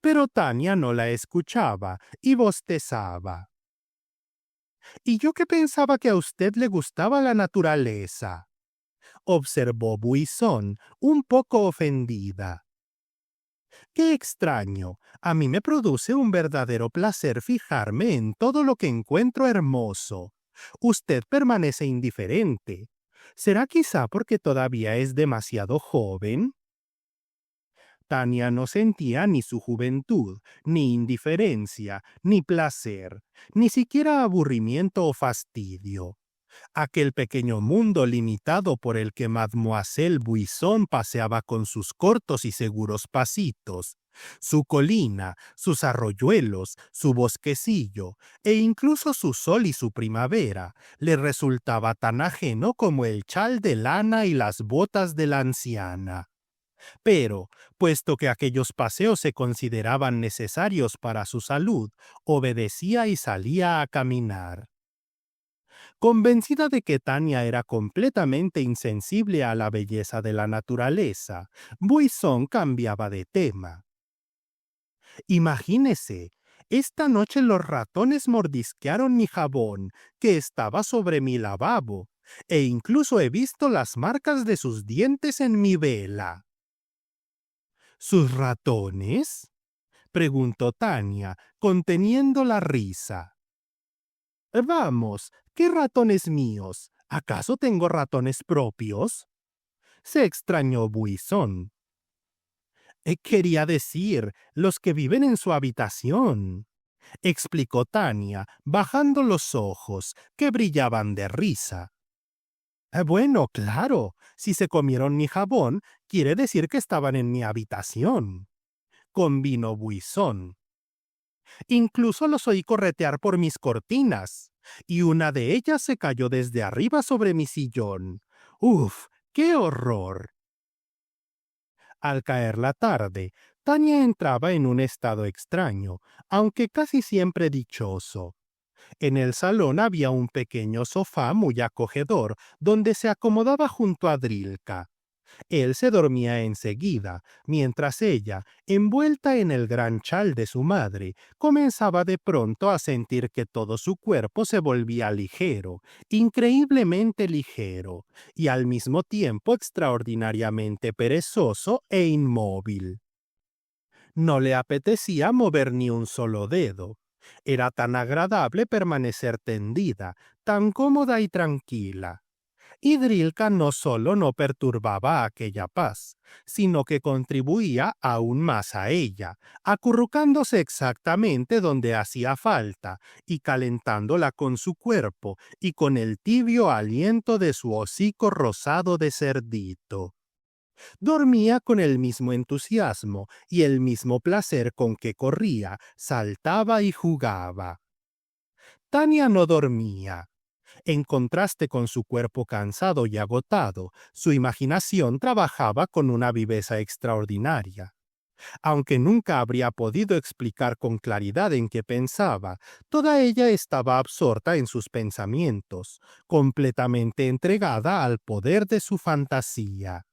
Pero Tania no la escuchaba y bostezaba. «¿Y yo que pensaba que a usted le gustaba la naturaleza?», observó Buisson, un poco ofendida. «Qué extraño. A mí me produce un verdadero placer fijarme en todo lo que encuentro hermoso. Usted permanece indiferente. ¿Será quizá porque todavía es demasiado joven?» Tania no sentía ni su juventud, ni indiferencia, ni placer, ni siquiera aburrimiento o fastidio. Aquel pequeño mundo limitado por el que Mademoiselle Buisson paseaba con sus cortos y seguros pasitos, su colina, sus arroyuelos, su bosquecillo, e incluso su sol y su primavera, le resultaba tan ajeno como el chal de lana y las botas de la anciana. Pero, puesto que aquellos paseos se consideraban necesarios para su salud, obedecía y salía a caminar. Convencida de que Tania era completamente insensible a la belleza de la naturaleza, Buisson cambiaba de tema. «Imagínese, esta noche los ratones mordisquearon mi jabón, que estaba sobre mi lavabo, e incluso he visto las marcas de sus dientes en mi vela». «¿Sus ratones?», preguntó Tania, conteniendo la risa. «Vamos, ¿qué ratones míos? ¿Acaso tengo ratones propios?», se extrañó Buisson. Quería decir, los que viven en su habitación», explicó Tania, bajando los ojos, que brillaban de risa. Bueno, claro, si se comieron mi jabón, quiere decir que estaban en mi habitación», convino Buisson. «Incluso los oí corretear por mis cortinas, y una de ellas se cayó desde arriba sobre mi sillón. ¡Uf! ¡Qué horror!». Al caer la tarde, Tania entraba en un estado extraño, aunque casi siempre dichoso. En el salón había un pequeño sofá muy acogedor, donde se acomodaba junto a Drilka. Él se dormía enseguida, mientras ella, envuelta en el gran chal de su madre, comenzaba de pronto a sentir que todo su cuerpo se volvía ligero, increíblemente ligero, y al mismo tiempo extraordinariamente perezoso e inmóvil. No le apetecía mover ni un solo dedo. Era tan agradable permanecer tendida, tan cómoda y tranquila. Y Drilka no solo no perturbaba aquella paz, sino que contribuía aún más a ella, acurrucándose exactamente donde hacía falta y calentándola con su cuerpo y con el tibio aliento de su hocico rosado de cerdito. Dormía con el mismo entusiasmo y el mismo placer con que corría, saltaba y jugaba. Tania no dormía. En contraste con su cuerpo cansado y agotado, su imaginación trabajaba con una viveza extraordinaria. Aunque nunca habría podido explicar con claridad en qué pensaba, toda ella estaba absorta en sus pensamientos, completamente entregada al poder de su fantasía.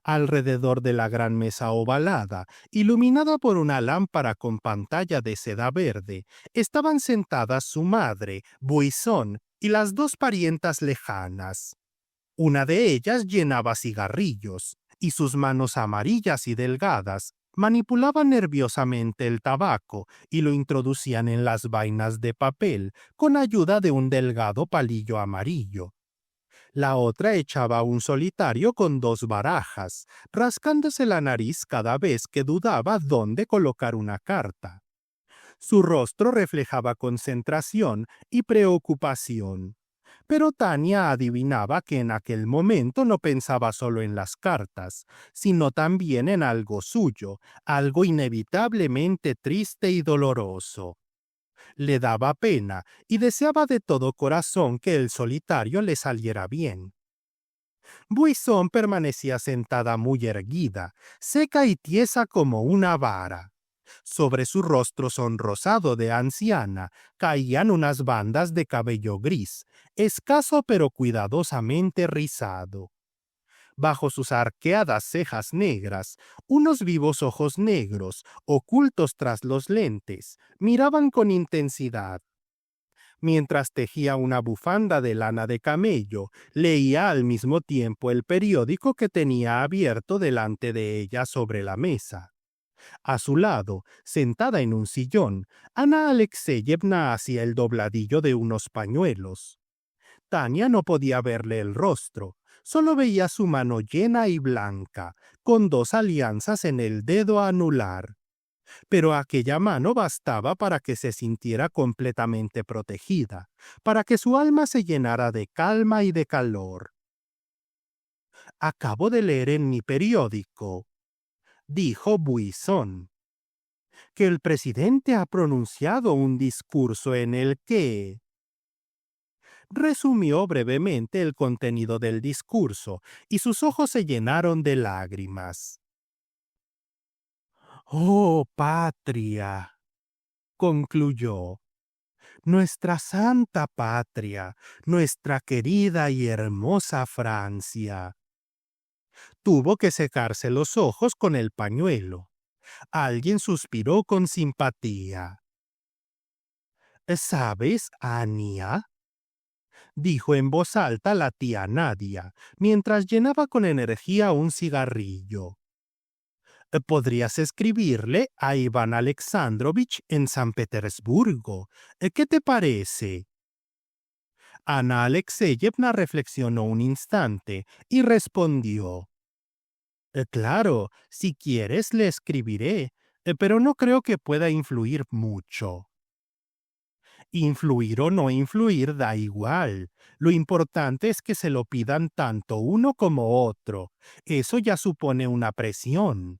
Alrededor de la gran mesa ovalada, iluminada por una lámpara con pantalla de seda verde, estaban sentadas su madre, Buisson, y las dos parientas lejanas. Una de ellas llenaba cigarrillos, y sus manos amarillas y delgadas manipulaban nerviosamente el tabaco y lo introducían en las vainas de papel con ayuda de un delgado palillo amarillo. La otra echaba un solitario con dos barajas, rascándose la nariz cada vez que dudaba dónde colocar una carta. Su rostro reflejaba concentración y preocupación. Pero Tania adivinaba que en aquel momento no pensaba solo en las cartas, sino también en algo suyo, algo inevitablemente triste y doloroso. Le daba pena y deseaba de todo corazón que el solitario le saliera bien. Buisson permanecía sentada muy erguida, seca y tiesa como una vara. Sobre su rostro sonrosado de anciana caían unas bandas de cabello gris, escaso pero cuidadosamente rizado. Bajo sus arqueadas cejas negras, unos vivos ojos negros, ocultos tras los lentes, miraban con intensidad. Mientras tejía una bufanda de lana de camello, leía al mismo tiempo el periódico que tenía abierto delante de ella sobre la mesa. A su lado, sentada en un sillón, Ana Alexeyevna hacía el dobladillo de unos pañuelos. Tania no podía verle el rostro, solo veía su mano llena y blanca, con dos alianzas en el dedo anular. Pero aquella mano bastaba para que se sintiera completamente protegida, para que su alma se llenara de calma y de calor. Acabo de leer en mi periódico, dijo Buisson, que el presidente ha pronunciado un discurso en el que resumió brevemente el contenido del discurso y sus ojos se llenaron de lágrimas. Oh, patria, concluyó, nuestra santa patria, nuestra querida y hermosa Francia. Tuvo que secarse los ojos con el pañuelo. Alguien suspiró con simpatía. ¿Sabes, Ania?, dijo en voz alta la tía Nadia, mientras llenaba con energía un cigarrillo. Podrías escribirle a Iván Alexandrovich en San Petersburgo. ¿Qué te parece? Ana Alexeyevna reflexionó un instante y respondió: Claro, si quieres le escribiré, pero no creo que pueda influir mucho. Influir o no influir da igual. Lo importante es que se lo pidan tanto uno como otro. Eso ya supone una presión.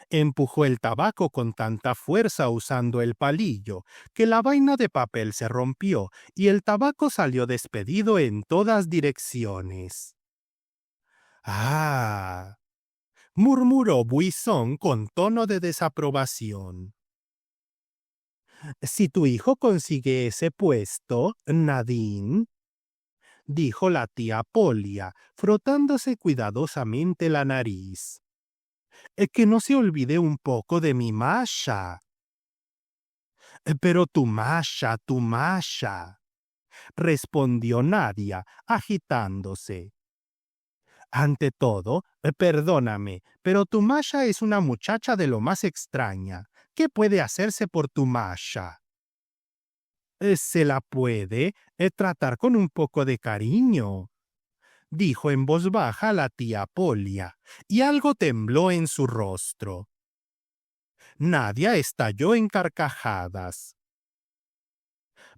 Empujó el tabaco con tanta fuerza usando el palillo, que la vaina de papel se rompió y el tabaco salió despedido en todas direcciones. ¡Ah!, murmuró Buisson con tono de desaprobación. Si tu hijo consigue ese puesto, Nadine, dijo la tía Polia, frotándose cuidadosamente la nariz, que no se olvide un poco de mi Masha. Pero tu Masha, respondió Nadia, agitándose. Ante todo, perdóname, pero tu Masha es una muchacha de lo más extraña. ¿Qué puede hacerse por tu Masha? Se la puede tratar con un poco de cariño, dijo en voz baja la tía Polia, y algo tembló en su rostro. Nadia estalló en carcajadas.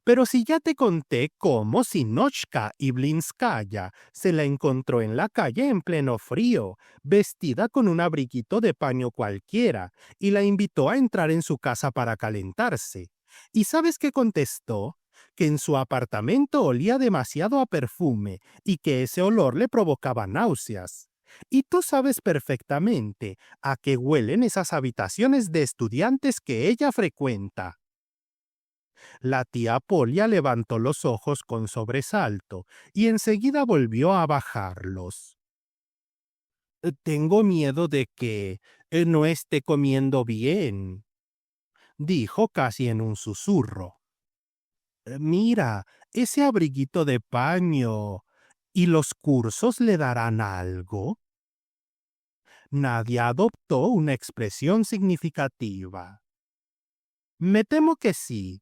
Pero si ya te conté cómo Sinochka Iblinskaya se la encontró en la calle en pleno frío, vestida con un abriguito de paño cualquiera, y la invitó a entrar en su casa para calentarse. ¿Y sabes qué contestó? Que en su apartamento olía demasiado a perfume y que ese olor le provocaba náuseas. Y tú sabes perfectamente a qué huelen esas habitaciones de estudiantes que ella frecuenta. La tía Polia levantó los ojos con sobresalto y enseguida volvió a bajarlos. Tengo miedo de que no esté comiendo bien, dijo casi en un susurro. Mira, ese abriguito de paño. ¿Y los cursos le darán algo? Nadie adoptó una expresión significativa. Me temo que sí.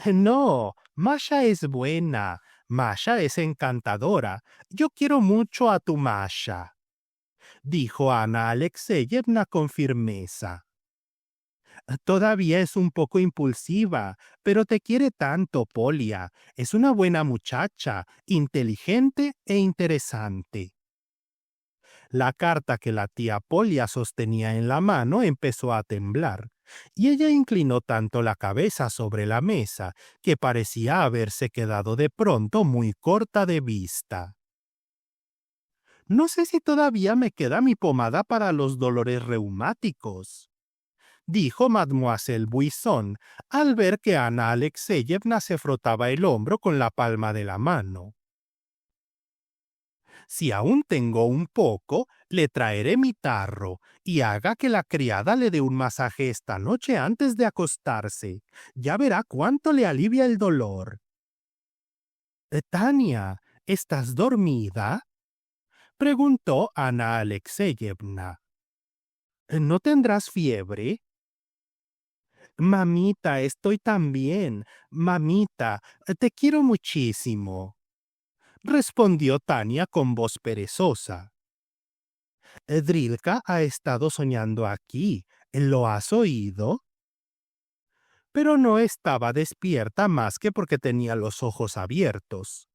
No, Masha es buena. Masha es encantadora. Yo quiero mucho a tu Masha, dijo Ana Alexeyevna con firmeza. Todavía es un poco impulsiva, pero te quiere tanto, Polia. Es una buena muchacha, inteligente e interesante. La carta que la tía Polia sostenía en la mano empezó a temblar, y ella inclinó tanto la cabeza sobre la mesa que parecía haberse quedado de pronto muy corta de vista. No sé si todavía me queda mi pomada para los dolores reumáticos, dijo Mademoiselle Buisson al ver que Ana Alexeyevna se frotaba el hombro con la palma de la mano. Si aún tengo un poco, le traeré mi tarro y haga que la criada le dé un masaje esta noche antes de acostarse. Ya verá cuánto le alivia el dolor. Tania, ¿estás dormida? Preguntó Ana Alexeyevna. ¿No tendrás fiebre? Mamita, estoy tan bien. Mamita, te quiero muchísimo, respondió Tania con voz perezosa. Drilka ha estado soñando aquí. ¿Lo has oído? Pero no estaba despierta más que porque tenía los ojos abiertos.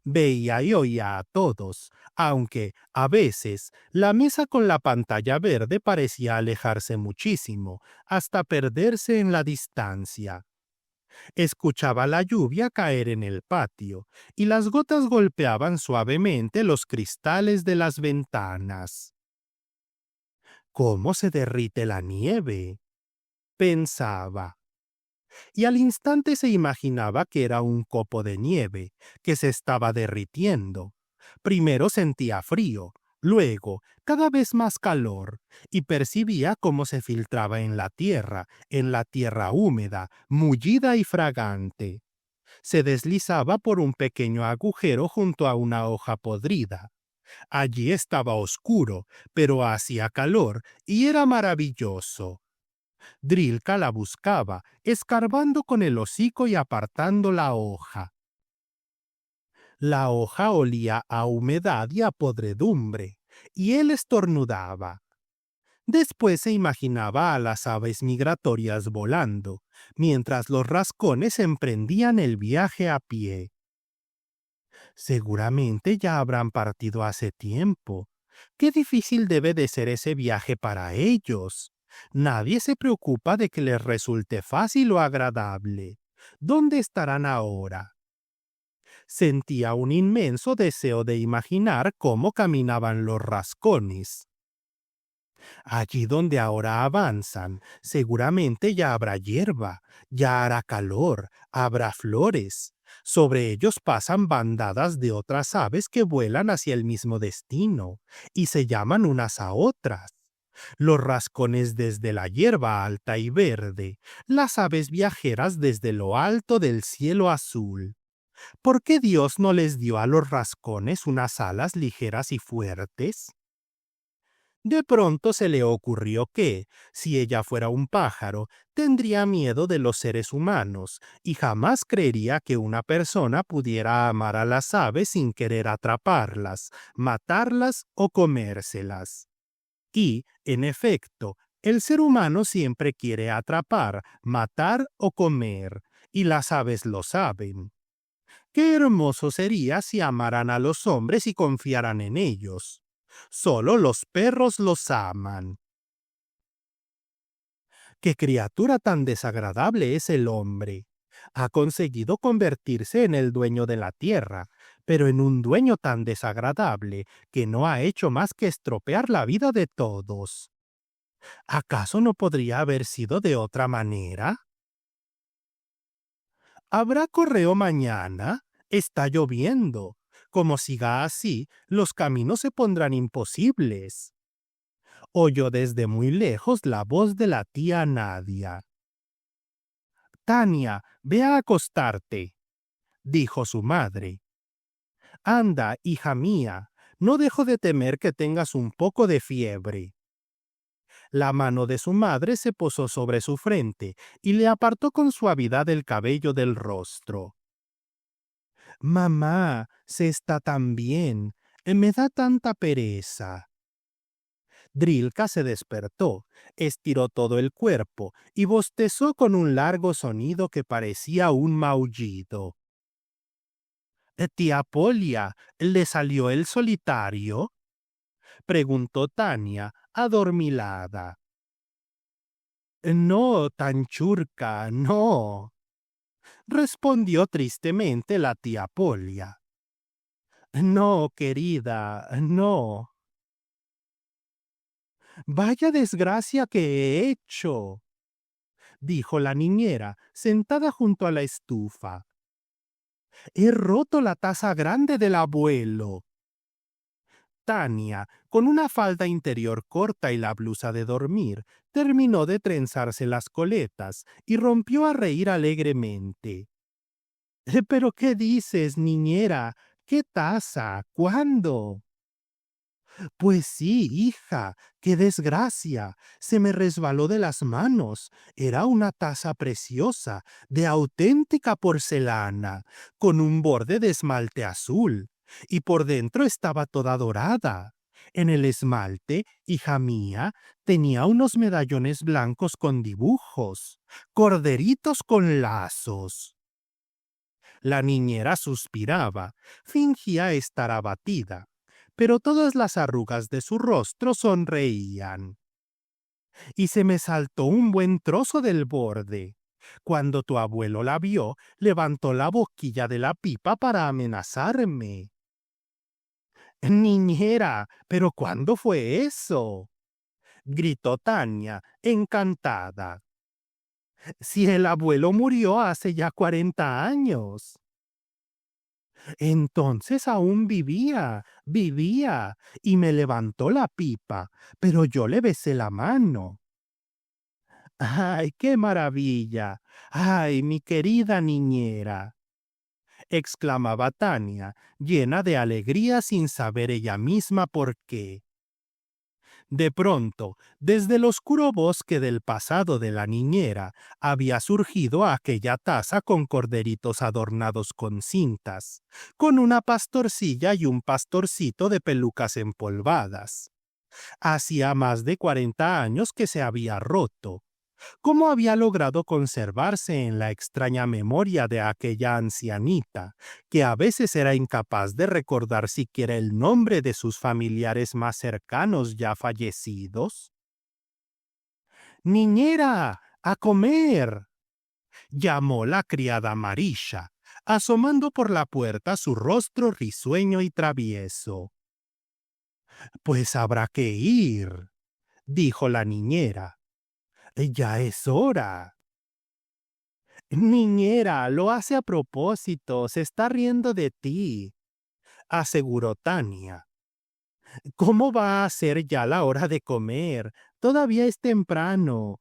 Veía y oía a todos, aunque, a veces, la mesa con la pantalla verde parecía alejarse muchísimo, hasta perderse en la distancia. Escuchaba la lluvia caer en el patio, y las gotas golpeaban suavemente los cristales de las ventanas. ¿Cómo se derrite la nieve? Pensaba. Y al instante se imaginaba que era un copo de nieve, que se estaba derritiendo. Primero sentía frío, luego cada vez más calor, y percibía cómo se filtraba en la tierra húmeda, mullida y fragante. Se deslizaba por un pequeño agujero junto a una hoja podrida. Allí estaba oscuro, pero hacía calor y era maravilloso. Drilka la buscaba, escarbando con el hocico y apartando la hoja. La hoja olía a humedad y a podredumbre, y él estornudaba. Después se imaginaba a las aves migratorias volando, mientras los rascones emprendían el viaje a pie. Seguramente ya habrán partido hace tiempo. Qué difícil debe de ser ese viaje para ellos. Nadie se preocupa de que les resulte fácil o agradable. ¿Dónde estarán ahora? Sentía un inmenso deseo de imaginar cómo caminaban los rascones. Allí donde ahora avanzan, seguramente ya habrá hierba, ya hará calor, habrá flores. Sobre ellos pasan bandadas de otras aves que vuelan hacia el mismo destino y se llaman unas a otras. Los rascones desde la hierba alta y verde, las aves viajeras desde lo alto del cielo azul. ¿Por qué Dios no les dio a los rascones unas alas ligeras y fuertes? De pronto se le ocurrió que, si ella fuera un pájaro, tendría miedo de los seres humanos y jamás creería que una persona pudiera amar a las aves sin querer atraparlas, matarlas o comérselas. Y, en efecto, el ser humano siempre quiere atrapar, matar o comer, y las aves lo saben. Qué hermoso sería si amaran a los hombres y confiaran en ellos. Solo los perros los aman. ¡Qué criatura tan desagradable es el hombre! Ha conseguido convertirse en el dueño de la tierra, pero en un dueño tan desagradable que no ha hecho más que estropear la vida de todos. ¿Acaso no podría haber sido de otra manera? ¿Habrá correo mañana? Está lloviendo. Como siga así, los caminos se pondrán imposibles. Oyó desde muy lejos la voz de la tía Nadia. Tania, ve a acostarte, dijo su madre. Anda, hija mía, no dejo de temer que tengas un poco de fiebre. La mano de su madre se posó sobre su frente y le apartó con suavidad el cabello del rostro. Mamá, se está tan bien. Me da tanta pereza. Drilka se despertó, estiró todo el cuerpo y bostezó con un largo sonido que parecía un maullido. Tía Polia, ¿le salió el solitario? Preguntó Tania, adormilada. No, tan churca, no, respondió tristemente la tía Polia. No, querida, no. Vaya desgracia que he hecho, dijo la niñera, sentada junto a la estufa. He roto la taza grande del abuelo. Tania, con una falda interior corta y la blusa de dormir, terminó de trenzarse las coletas y rompió a reír alegremente. ¿Pero qué dices, niñera? ¿Qué taza? ¿Cuándo? Pues sí, hija, qué desgracia. Se me resbaló de las manos. Era una taza preciosa, de auténtica porcelana, con un borde de esmalte azul, y por dentro estaba toda dorada. En el esmalte, hija mía, tenía unos medallones blancos con dibujos, corderitos con lazos. La niñera suspiraba, fingía estar abatida, pero todas las arrugas de su rostro sonreían. Y se me saltó un buen trozo del borde. Cuando tu abuelo la vio, levantó la boquilla de la pipa para amenazarme. Niñera, ¿pero cuándo fue eso? Gritó Tania, encantada. Si el abuelo murió hace ya 40 años. Entonces aún vivía, y me levantó la pipa, pero yo le besé la mano. ¡Ay, qué maravilla! ¡Ay, mi querida niñera! Exclamaba Tania, llena de alegría sin saber ella misma por qué. De pronto, desde el oscuro bosque del pasado de la niñera, había surgido aquella taza con corderitos adornados con cintas, con una pastorcilla y un pastorcito de pelucas empolvadas. Hacía más de 40 años que se había roto. ¿Cómo había logrado conservarse en la extraña memoria de aquella ancianita, que a veces era incapaz de recordar siquiera el nombre de sus familiares más cercanos ya fallecidos? ¡Niñera, a comer!, llamó la criada Marisha, asomando por la puerta su rostro risueño y travieso. Pues habrá que ir, dijo la niñera. Ya es hora. Niñera, lo hace a propósito, se está riendo de ti, aseguró Tania. ¿Cómo va a ser ya la hora de comer? Todavía es temprano.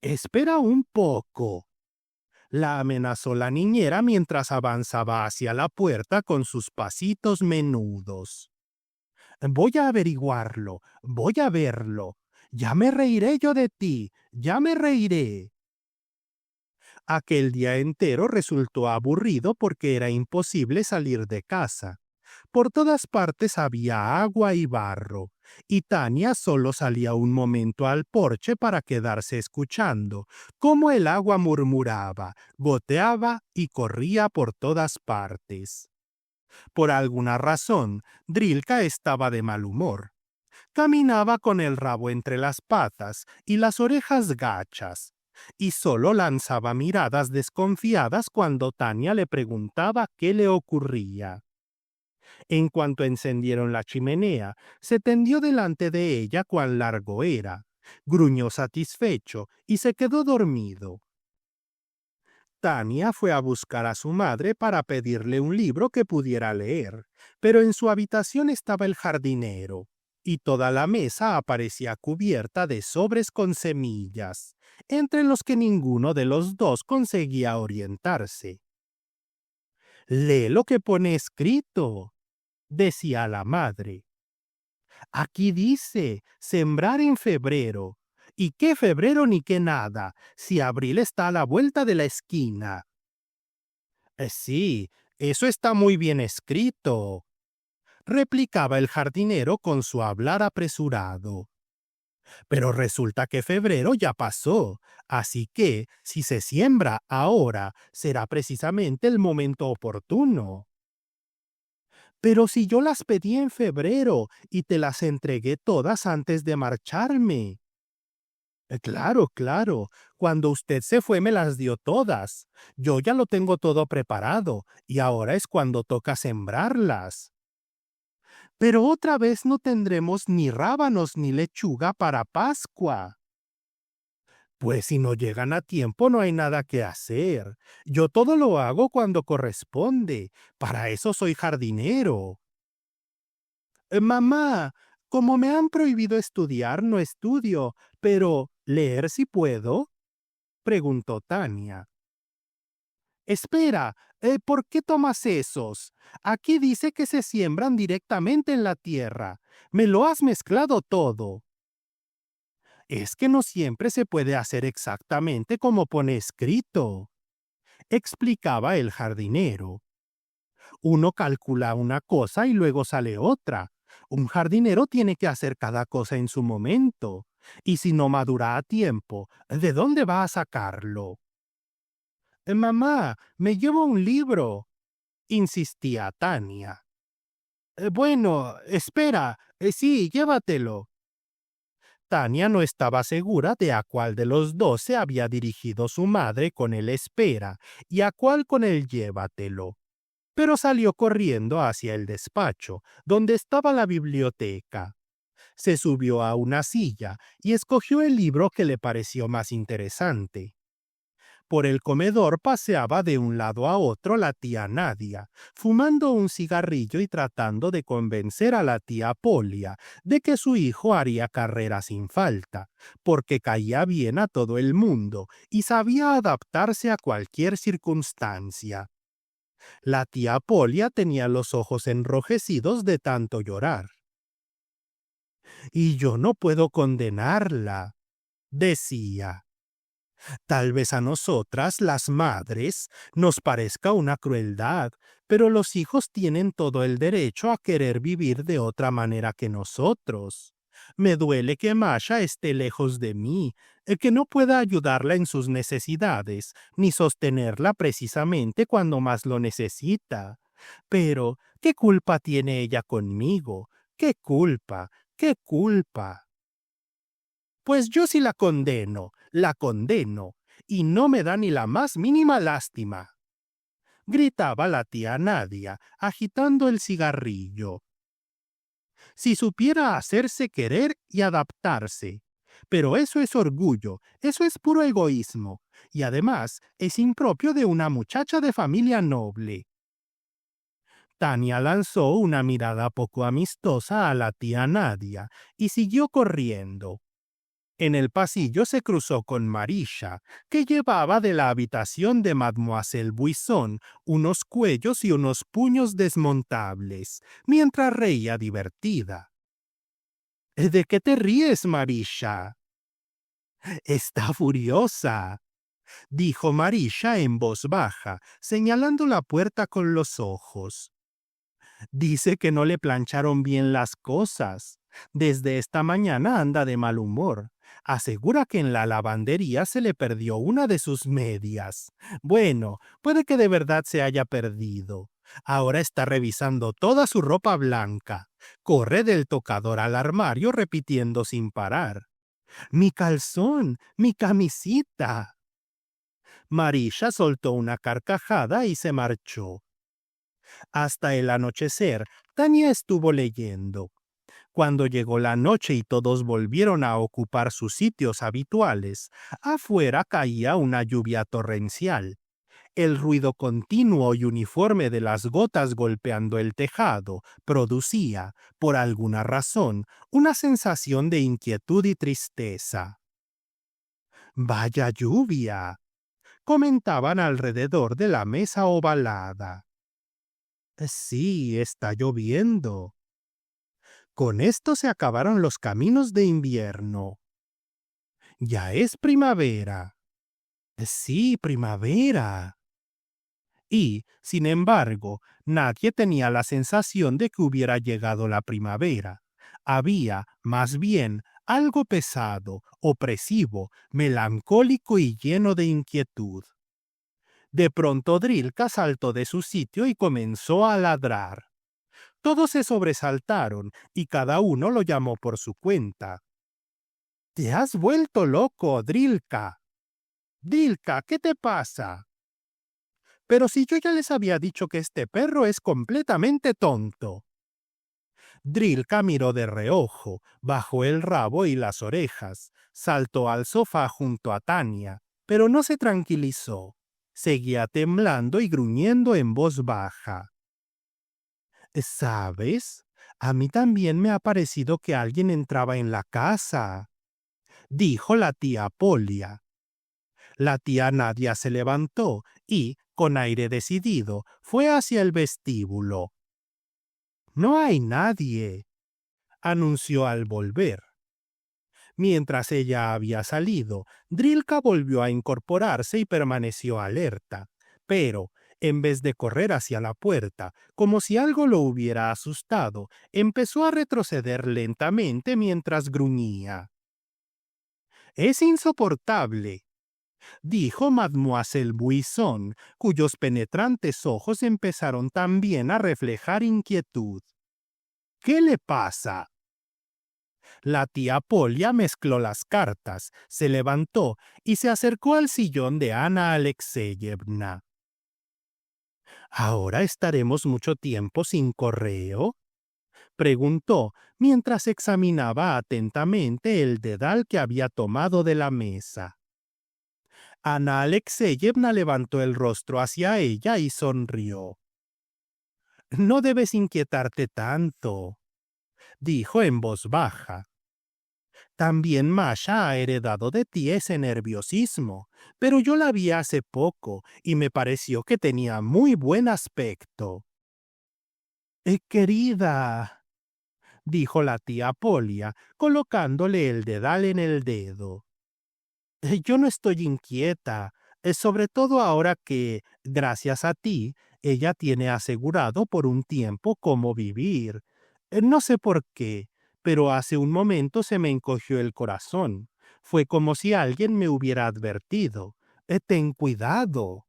Espera un poco, la amenazó la niñera mientras avanzaba hacia la puerta con sus pasitos menudos. Voy a averiguarlo, voy a verlo. Ya me reiré yo de ti, ya me reiré. Aquel día entero resultó aburrido porque era imposible salir de casa. Por todas partes había agua y barro, y Tania solo salía un momento al porche para quedarse escuchando cómo el agua murmuraba, goteaba y corría por todas partes. Por alguna razón, Drilka estaba de mal humor. Caminaba con el rabo entre las patas y las orejas gachas. y solo lanzaba miradas desconfiadas cuando Tania le preguntaba qué le ocurría. En cuanto encendieron la chimenea, se tendió delante de ella cuán largo era, gruñó satisfecho y se quedó dormido. Tania fue a buscar a su madre para pedirle un libro que pudiera leer, pero en su habitación estaba el jardinero, y toda la mesa aparecía cubierta de sobres con semillas, entre los que ninguno de los dos conseguía orientarse. «Lee lo que pone escrito», decía la madre. «Aquí dice, sembrar en febrero. ¿Y qué febrero ni qué nada, si abril está a la vuelta de la esquina?» Sí, eso está muy bien escrito», replicaba el jardinero con su hablar apresurado. «Pero resulta que febrero ya pasó, así que, si se siembra ahora, será precisamente el momento oportuno». «Pero si yo las pedí en febrero y te las entregué todas antes de marcharme». Claro, claro. Cuando usted se fue me las dio todas. Yo ya lo tengo todo preparado y ahora es cuando toca sembrarlas. Pero otra vez no tendremos ni rábanos ni lechuga para Pascua. Pues si no llegan a tiempo no hay nada que hacer. Yo todo lo hago cuando corresponde. Para eso soy jardinero. Mamá, como me han prohibido estudiar, no estudio, pero ¿leer si puedo?, preguntó Tania. Espera, ¿por qué tomas esos? Aquí dice que se siembran directamente en la tierra. Me lo has mezclado todo. Es que no siempre se puede hacer exactamente como pone escrito, explicaba el jardinero. Uno calcula una cosa y luego sale otra. Un jardinero tiene que hacer cada cosa en su momento. Y si no madura a tiempo, ¿de dónde va a sacarlo? Mamá, me llevo un libro, insistía Tania. Bueno, espera, sí, llévatelo». Tania no estaba segura de a cuál de los dos se había dirigido su madre con el espera y a cuál con el llévatelo, pero salió corriendo hacia el despacho, donde estaba la biblioteca. Se subió a una silla y escogió el libro que le pareció más interesante. Por el comedor paseaba de un lado a otro la tía Nadia, fumando un cigarrillo y tratando de convencer a la tía Polia de que su hijo haría carrera sin falta, porque caía bien a todo el mundo y sabía adaptarse a cualquier circunstancia. La tía Polia tenía los ojos enrojecidos de tanto llorar. «Y yo no puedo condenarla», decía. «Tal vez a nosotras, las madres, nos parezca una crueldad, pero los hijos tienen todo el derecho a querer vivir de otra manera que nosotros. Me duele que Masha esté lejos de mí, que no pueda ayudarla en sus necesidades, ni sostenerla precisamente cuando más lo necesita. Pero, ¿qué culpa tiene ella conmigo? ¿Qué culpa? ¿Qué culpa?». «Pues yo sí la condeno, y no me da ni la más mínima lástima», gritaba la tía Nadia, agitando el cigarrillo. «Si supiera hacerse querer y adaptarse. Pero eso es orgullo, eso es puro egoísmo, y además es impropio de una muchacha de familia noble». Tania lanzó una mirada poco amistosa a la tía Nadia y siguió corriendo. En el pasillo se cruzó con Marisha, que llevaba de la habitación de Mademoiselle Buisson unos cuellos y unos puños desmontables, mientras reía divertida. «¿De qué te ríes, Marisha?». «Está furiosa», dijo Marisha en voz baja, señalando la puerta con los ojos. «Dice que no le plancharon bien las cosas. Desde esta mañana anda de mal humor. Asegura que en la lavandería se le perdió una de sus medias. Bueno, puede que de verdad se haya perdido. Ahora está revisando toda su ropa blanca. Corre del tocador al armario repitiendo sin parar. Mi calzón, mi camisita. Marisha soltó una carcajada y se marchó. Hasta el anochecer, Tania estuvo leyendo. Cuando llegó la noche y todos volvieron a ocupar sus sitios habituales, afuera caía una lluvia torrencial. El ruido continuo y uniforme de las gotas golpeando el tejado producía, por alguna razón, una sensación de inquietud y tristeza. «Vaya lluvia», comentaban alrededor de la mesa ovalada. «Sí, está lloviendo. Con esto se acabaron los caminos de invierno. Ya es primavera». «Sí, primavera». Y, sin embargo, nadie tenía la sensación de que hubiera llegado la primavera. Había, más bien, algo pesado, opresivo, melancólico y lleno de inquietud. De pronto Drilka saltó de su sitio y comenzó a ladrar. Todos se sobresaltaron y cada uno lo llamó por su cuenta. «Te has vuelto loco, Drilka. Drilka, ¿qué te pasa?» «Pero si yo ya les había dicho que este perro es completamente tonto». Drilka miró de reojo, bajó el rabo y las orejas, saltó al sofá junto a Tania, pero no se tranquilizó. Seguía temblando y gruñendo en voz baja. «¿Sabes? A mí también me ha parecido que alguien entraba en la casa», dijo la tía Polia. La tía Nadia se levantó y, con aire decidido, fue hacia el vestíbulo. «No hay nadie», anunció al volver. Mientras ella había salido, Drilka volvió a incorporarse y permaneció alerta. Pero, en vez de correr hacia la puerta, como si algo lo hubiera asustado, empezó a retroceder lentamente mientras gruñía. «Es insoportable», dijo Mademoiselle Buisson, cuyos penetrantes ojos empezaron también a reflejar inquietud. «¿Qué le pasa?» La tía Polia mezcló las cartas, se levantó y se acercó al sillón de Ana Alexeyevna. «¿Ahora estaremos mucho tiempo sin correo?», preguntó mientras examinaba atentamente el dedal que había tomado de la mesa. Ana Alexeyevna levantó el rostro hacia ella y sonrió. «No debes inquietarte tanto», dijo en voz baja. «También Masha ha heredado de ti ese nerviosismo, pero yo la vi hace poco y me pareció que tenía muy buen aspecto». «Querida», dijo la tía Polia, colocándole el dedal en el dedo. «Yo no estoy inquieta, sobre todo ahora que, gracias a ti, ella tiene asegurado por un tiempo cómo vivir. No sé por qué, pero hace un momento se me encogió el corazón. Fue como si alguien me hubiera advertido. Ten cuidado».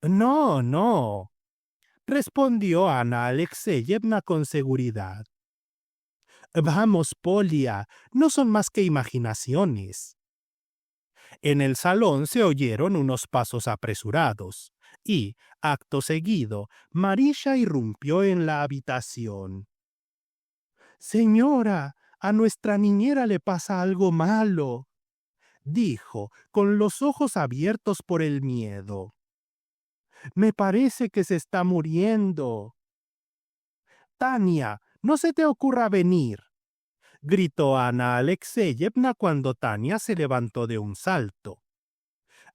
«No, no», respondió Ana Alexeyevna con seguridad. «Vamos, Polia, no son más que imaginaciones». En el salón se oyeron unos pasos apresurados y, acto seguido, Marisha irrumpió en la habitación. «Señora, a nuestra niñera le pasa algo malo», dijo, con los ojos abiertos por el miedo. «Me parece que se está muriendo». «Tania, no se te ocurra venir», gritó Ana Alexeyevna cuando Tania se levantó de un salto.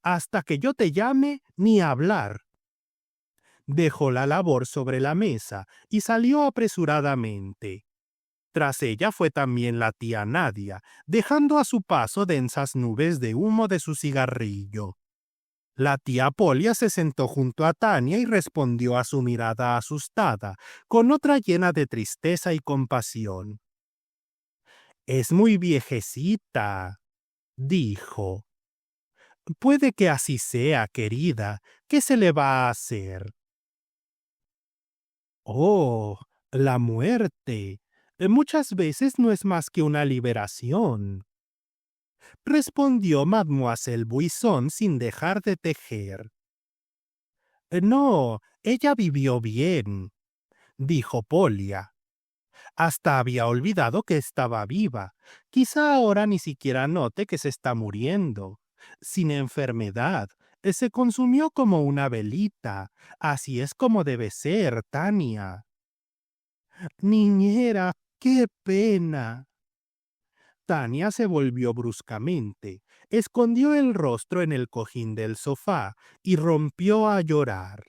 «Hasta que yo te llame, ni hablar». Dejó la labor sobre la mesa y salió apresuradamente. Tras ella fue también la tía Nadia, dejando a su paso densas nubes de humo de su cigarrillo. La tía Polia se sentó junto a Tania y respondió a su mirada asustada, con otra llena de tristeza y compasión. «Es muy viejecita», dijo. «Puede que así sea, querida. ¿Qué se le va a hacer?» «Oh, la muerte. Muchas veces no es más que una liberación». respondió Mademoiselle Buisson sin dejar de tejer. No, ella vivió bien, dijo Polia. Hasta había olvidado que estaba viva. Quizá ahora ni siquiera note que se está muriendo. Sin enfermedad. Se consumió como una velita. Así es como debe ser, Tania. Niñera, qué pena. Tania se volvió bruscamente, escondió el rostro en el cojín del sofá y rompió a llorar.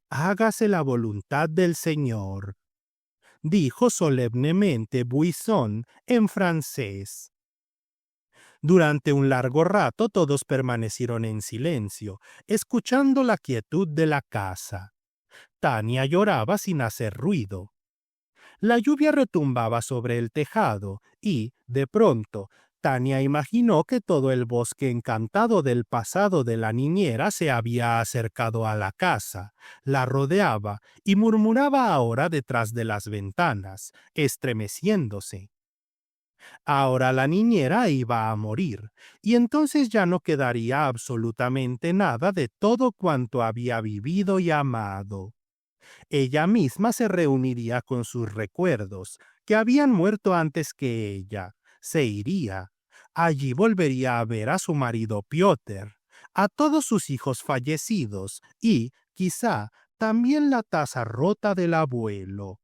Hágase la voluntad del Señor, dijo solemnemente Buisson en francés. Durante un largo rato todos permanecieron en silencio, escuchando la quietud de la casa. Tania lloraba sin hacer ruido. La lluvia retumbaba sobre el tejado y, de pronto, Tania imaginó que todo el bosque encantado del pasado de la niñera se había acercado a la casa, la rodeaba y murmuraba ahora detrás de las ventanas, estremeciéndose. Ahora la niñera iba a morir, y entonces ya no quedaría absolutamente nada de todo cuanto había vivido y amado. Ella misma se reuniría con sus recuerdos, que habían muerto antes que ella. Se iría. Allí volvería a ver a su marido Piotr, a todos sus hijos fallecidos y, quizá, también la taza rota del abuelo.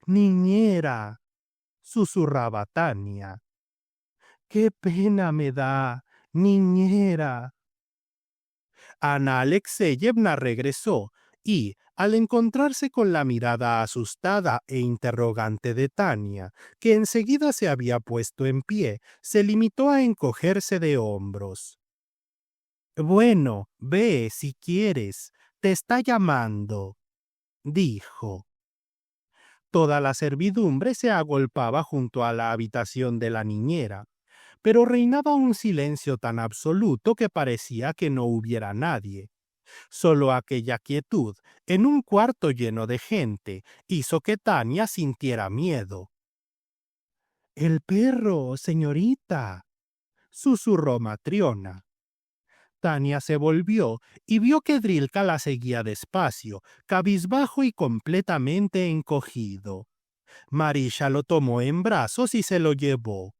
Niñera, susurraba Tania. ¡Qué pena me da, niñera! Ana Alexeyevna regresó y, al encontrarse con la mirada asustada e interrogante de Tania, que enseguida se había puesto en pie, se limitó a encogerse de hombros. Bueno, ve si quieres, te está llamando, dijo. Toda la servidumbre se agolpaba junto a la habitación de la niñera, pero reinaba un silencio tan absoluto que parecía que no hubiera nadie. Solo aquella quietud, en un cuarto lleno de gente, hizo que Tania sintiera miedo. «El perro, señorita», susurró Matriona. Tania se volvió y vio que Drilka la seguía despacio, cabizbajo y completamente encogido. Marisha lo tomó en brazos y se lo llevó.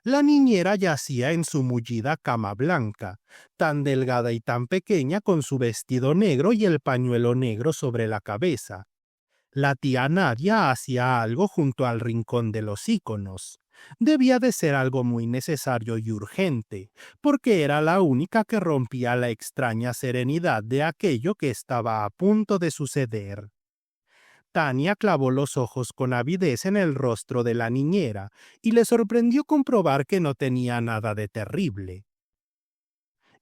La niñera yacía en su mullida cama blanca, tan delgada y tan pequeña con su vestido negro y el pañuelo negro sobre la cabeza. La tía Nadia hacía algo junto al rincón de los íconos. Debía de ser algo muy necesario y urgente, porque era la única que rompía la extraña serenidad de aquello que estaba a punto de suceder. Tania clavó los ojos con avidez en el rostro de la niñera y le sorprendió comprobar que no tenía nada de terrible.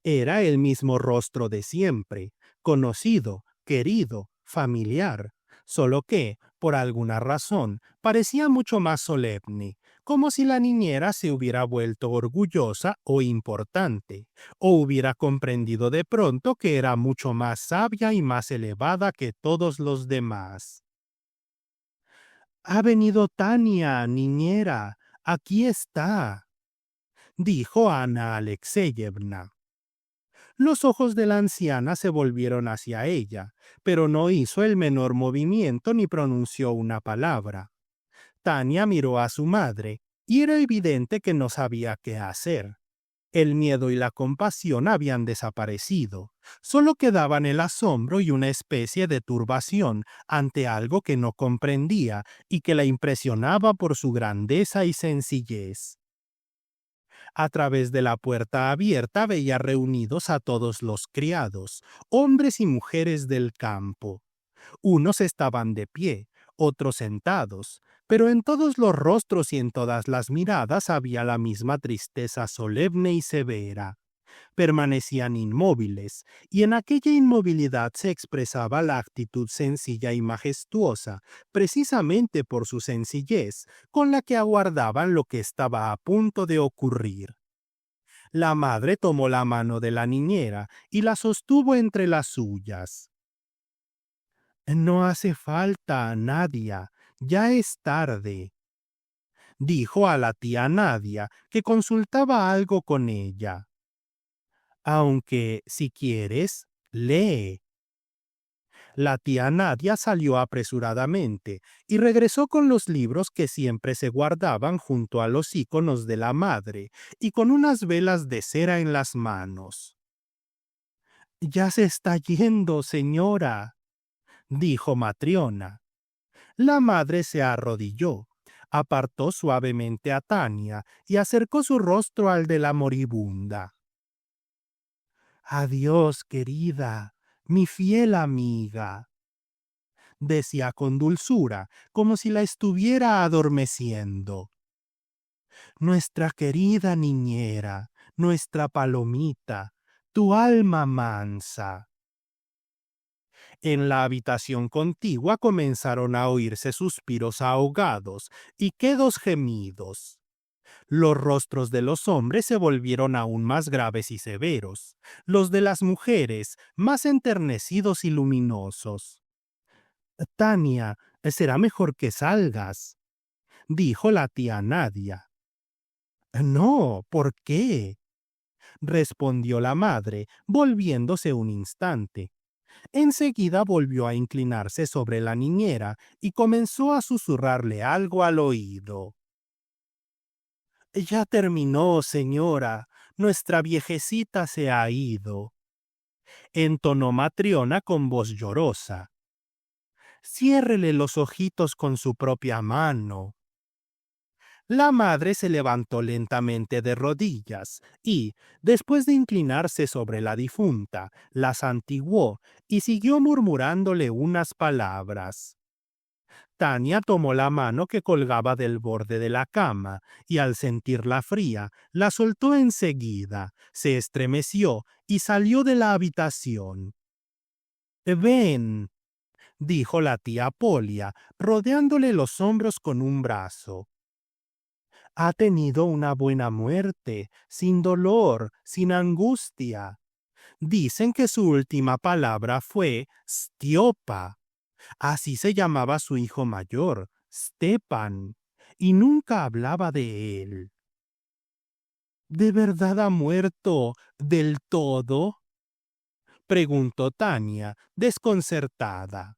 Era el mismo rostro de siempre, conocido, querido, familiar, solo que, por alguna razón, parecía mucho más solemne, como si la niñera se hubiera vuelto orgullosa o importante, o hubiera comprendido de pronto que era mucho más sabia y más elevada que todos los demás. Ha venido Tania, niñera, aquí está, dijo Ana Alexeyevna. Los ojos de la anciana se volvieron hacia ella, pero no hizo el menor movimiento ni pronunció una palabra. Tania miró a su madre, y era evidente que no sabía qué hacer. El miedo y la compasión habían desaparecido. Solo quedaban el asombro y una especie de turbación ante algo que no comprendía y que la impresionaba por su grandeza y sencillez. A través de la puerta abierta veía reunidos a todos los criados, hombres y mujeres del campo. Unos estaban de pie, otros sentados, pero en todos los rostros y en todas las miradas había la misma tristeza solemne y severa. Permanecían inmóviles, y en aquella inmovilidad se expresaba la actitud sencilla y majestuosa, precisamente por su sencillez, con la que aguardaban lo que estaba a punto de ocurrir. La madre tomó la mano de la niñera y la sostuvo entre las suyas. No hace falta, Nadia, ya es tarde, dijo a la tía Nadia, que consultaba algo con ella. Aunque, si quieres, lee. La tía Nadia salió apresuradamente y regresó con los libros que siempre se guardaban junto a los iconos de la madre y con unas velas de cera en las manos. «Ya se está yendo, señora», dijo Matriona. La madre se arrodilló, apartó suavemente a Tania y acercó su rostro al de la moribunda. «Adiós, querida, mi fiel amiga», decía con dulzura, como si la estuviera adormeciendo. «Nuestra querida niñera, nuestra palomita, tu alma mansa». En la habitación contigua comenzaron a oírse suspiros ahogados y quedos gemidos. Los rostros de los hombres se volvieron aún más graves y severos, los de las mujeres más enternecidos y luminosos. «Tania, será mejor que salgas», dijo la tía Nadia. «No, ¿por qué?», respondió la madre, volviéndose un instante. Enseguida volvió a inclinarse sobre la niñera y comenzó a susurrarle algo al oído. «Ya terminó, señora. Nuestra viejecita se ha ido», entonó Matriona con voz llorosa. «Ciérrele los ojitos con su propia mano». La madre se levantó lentamente de rodillas y, después de inclinarse sobre la difunta, la santiguó y siguió murmurándole unas palabras. Tania tomó la mano que colgaba del borde de la cama y al sentirla fría, la soltó enseguida, se estremeció y salió de la habitación. «Ven», dijo la tía Polia, rodeándole los hombros con un brazo. «Ha tenido una buena muerte, sin dolor, sin angustia. Dicen que su última palabra fue Stiopa. Así se llamaba su hijo mayor, Stepan, y nunca hablaba de él». «¿De verdad ha muerto del todo?», preguntó Tania, desconcertada.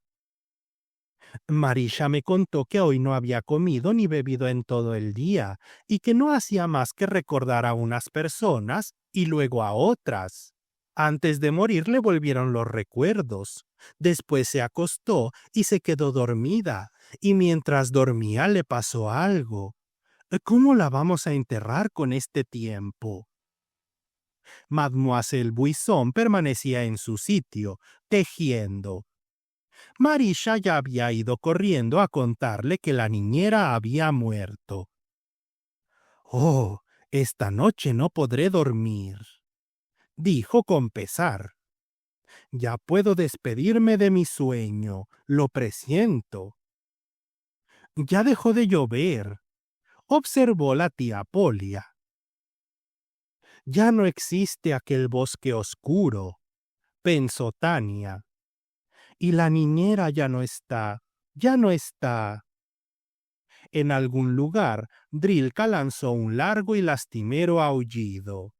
«Marisha me contó que hoy no había comido ni bebido en todo el día y que no hacía más que recordar a unas personas y luego a otras. Antes de morir le volvieron los recuerdos. Después se acostó y se quedó dormida, y mientras dormía le pasó algo. ¿Cómo la vamos a enterrar con este tiempo?». Mademoiselle Buisson permanecía en su sitio, tejiendo. Marisha ya había ido corriendo a contarle que la niñera había muerto. «Oh, esta noche no podré dormir», dijo con pesar. «Ya puedo despedirme de mi sueño, lo presiento». «Ya dejó de llover», observó la tía Polia. «Ya no existe aquel bosque oscuro», pensó Tania. «Y la niñera ya no está, ya no está». En algún lugar, Drilka lanzó un largo y lastimero aullido.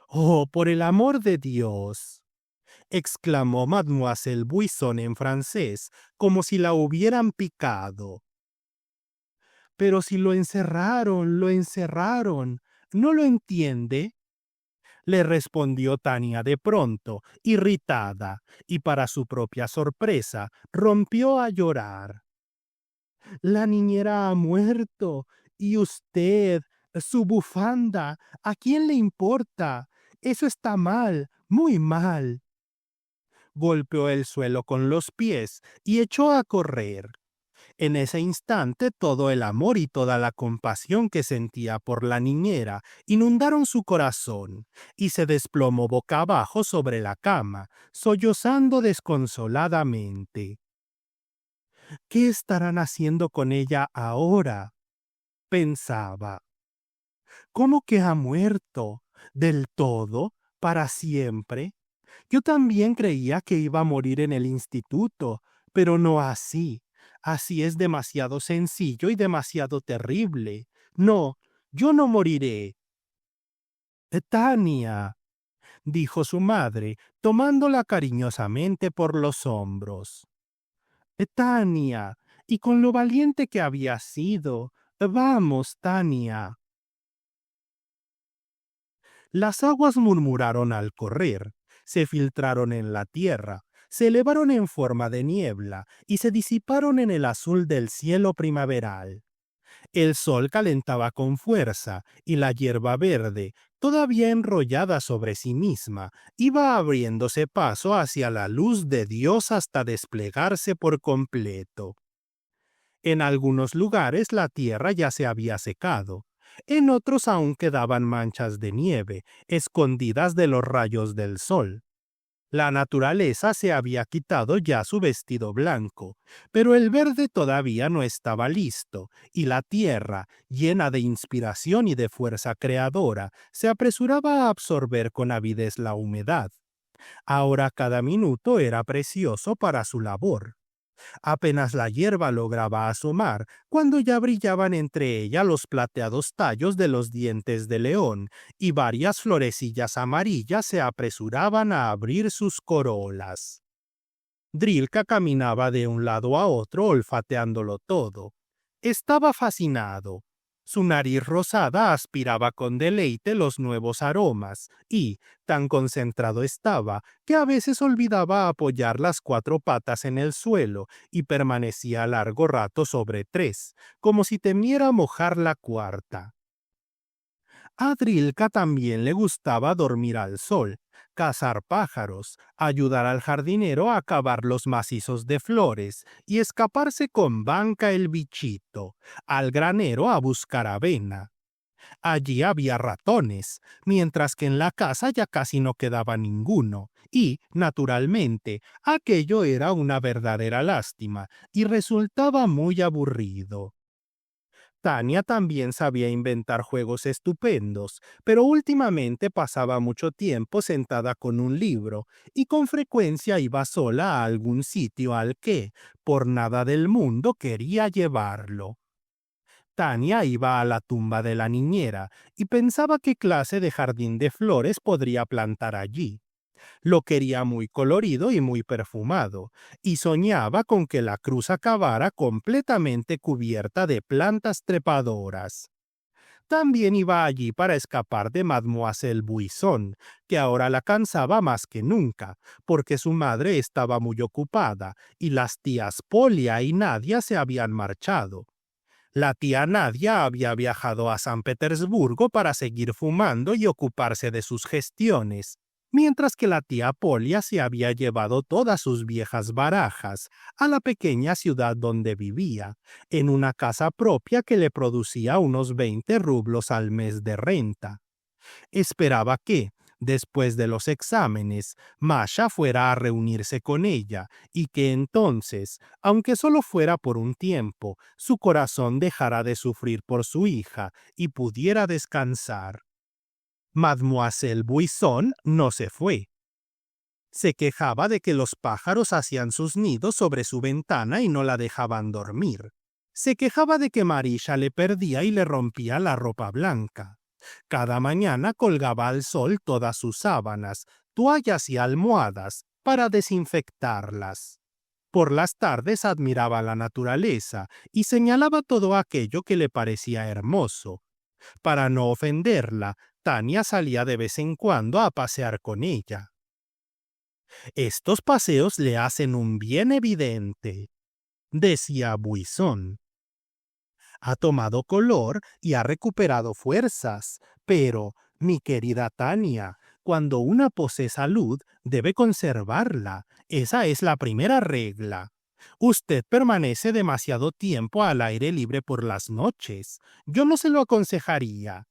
«Oh, por el amor de Dios», exclamó Mademoiselle Buisson en francés, como si la hubieran picado. «Pero si lo encerraron, lo encerraron. ¿No lo entiende?», le respondió Tania de pronto, irritada, y para su propia sorpresa, rompió a llorar. «La niñera ha muerto. Y usted, su bufanda, ¿a quién le importa? Eso está mal, muy mal». Golpeó el suelo con los pies y echó a correr. En ese instante todo el amor y toda la compasión que sentía por la niñera inundaron su corazón y se desplomó boca abajo sobre la cama, sollozando desconsoladamente. «¿Qué estarán haciendo con ella ahora?», pensaba. «¿Cómo que ha muerto? ¿Del todo? ¿Para siempre? Yo también creía que iba a morir en el instituto, pero no así. Así es demasiado sencillo y demasiado terrible. No, yo no moriré. Tania, dijo su madre, tomándola cariñosamente por los hombros. Tania, y con lo valiente que había sido. Vamos, Tania. Las aguas murmuraron al correr, se filtraron en la tierra, se elevaron en forma de niebla y se disiparon en el azul del cielo primaveral. El sol calentaba con fuerza y la hierba verde, todavía enrollada sobre sí misma, iba abriéndose paso hacia la luz de Dios hasta desplegarse por completo. En algunos lugares la tierra ya se había secado, en otros aún quedaban manchas de nieve, escondidas de los rayos del sol. La naturaleza se había quitado ya su vestido blanco, pero el verde todavía no estaba listo, y la tierra, llena de inspiración y de fuerza creadora, se apresuraba a absorber con avidez la humedad. Ahora cada minuto era precioso para su labor. Apenas la hierba lograba asomar, cuando ya brillaban entre ella los plateados tallos de los dientes de león, y varias florecillas amarillas se apresuraban a abrir sus corolas. Drilka caminaba de un lado a otro olfateándolo todo. Estaba fascinado. Su nariz rosada aspiraba con deleite los nuevos aromas y, tan concentrado estaba, que a veces olvidaba apoyar las cuatro patas en el suelo y permanecía largo rato sobre tres, como si temiera mojar la cuarta. A Drilka también le gustaba dormir al sol, cazar pájaros, ayudar al jardinero a cavar los macizos de flores y escaparse con Banca el bichito, al granero a buscar avena. Allí había ratones, mientras que en la casa ya casi no quedaba ninguno, y, naturalmente, aquello era una verdadera lástima y resultaba muy aburrido. Tania también sabía inventar juegos estupendos, pero últimamente pasaba mucho tiempo sentada con un libro y con frecuencia iba sola a algún sitio al que, por nada del mundo, quería llevarlo. Tania iba a la tumba de la niñera y pensaba qué clase de jardín de flores podría plantar allí. Lo quería muy colorido y muy perfumado, y soñaba con que la cruz acabara completamente cubierta de plantas trepadoras. También iba allí para escapar de Mademoiselle Buisson, que ahora la cansaba más que nunca, porque su madre estaba muy ocupada y las tías Polia y Nadia se habían marchado. La tía Nadia había viajado a San Petersburgo para seguir fumando y ocuparse de sus gestiones, mientras que la tía Polia se había llevado todas sus viejas barajas a la pequeña ciudad donde vivía, en una casa propia que le producía unos 20 rublos al mes de renta. Esperaba que, después de los exámenes, Masha fuera a reunirse con ella y que entonces, aunque solo fuera por un tiempo, su corazón dejara de sufrir por su hija y pudiera descansar. Mademoiselle Buisson no se fue. Se quejaba de que los pájaros hacían sus nidos sobre su ventana y no la dejaban dormir. Se quejaba de que Marisha le perdía y le rompía la ropa blanca. Cada mañana colgaba al sol todas sus sábanas, toallas y almohadas para desinfectarlas. Por las tardes admiraba la naturaleza y señalaba todo aquello que le parecía hermoso. Para no ofenderla, Tania salía de vez en cuando a pasear con ella. Estos paseos le hacen un bien evidente, decía Buisson. Ha tomado color y ha recuperado fuerzas, pero, mi querida Tania, cuando una posee salud, debe conservarla. Esa es la primera regla. Usted permanece demasiado tiempo al aire libre por las noches. Yo no se lo aconsejaría.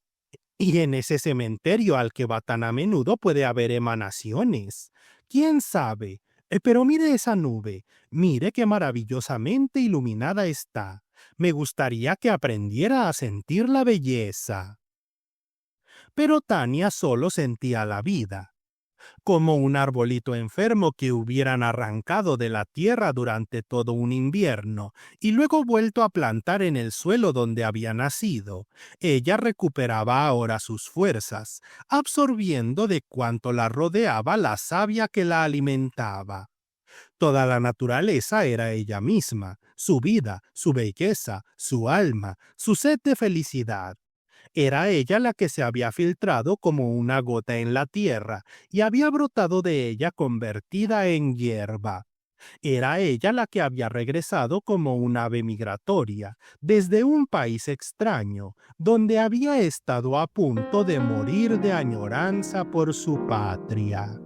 Y en ese cementerio al que va tan a menudo puede haber emanaciones. ¿Quién sabe? Pero mire esa nube, mire qué maravillosamente iluminada está. Me gustaría que aprendiera a sentir la belleza. Pero Tania solo sentía la vida. como un arbolito enfermo que hubieran arrancado de la tierra durante todo un invierno y luego vuelto a plantar en el suelo donde había nacido. Ella recuperaba ahora sus fuerzas, absorbiendo de cuanto la rodeaba la savia que la alimentaba. Toda la naturaleza era ella misma, su vida, su belleza, su alma, su sed de felicidad. Era ella la que se había filtrado como una gota en la tierra y había brotado de ella convertida en hierba. Era ella la que había regresado como un ave migratoria desde un país extraño, donde había estado a punto de morir de añoranza por su patria.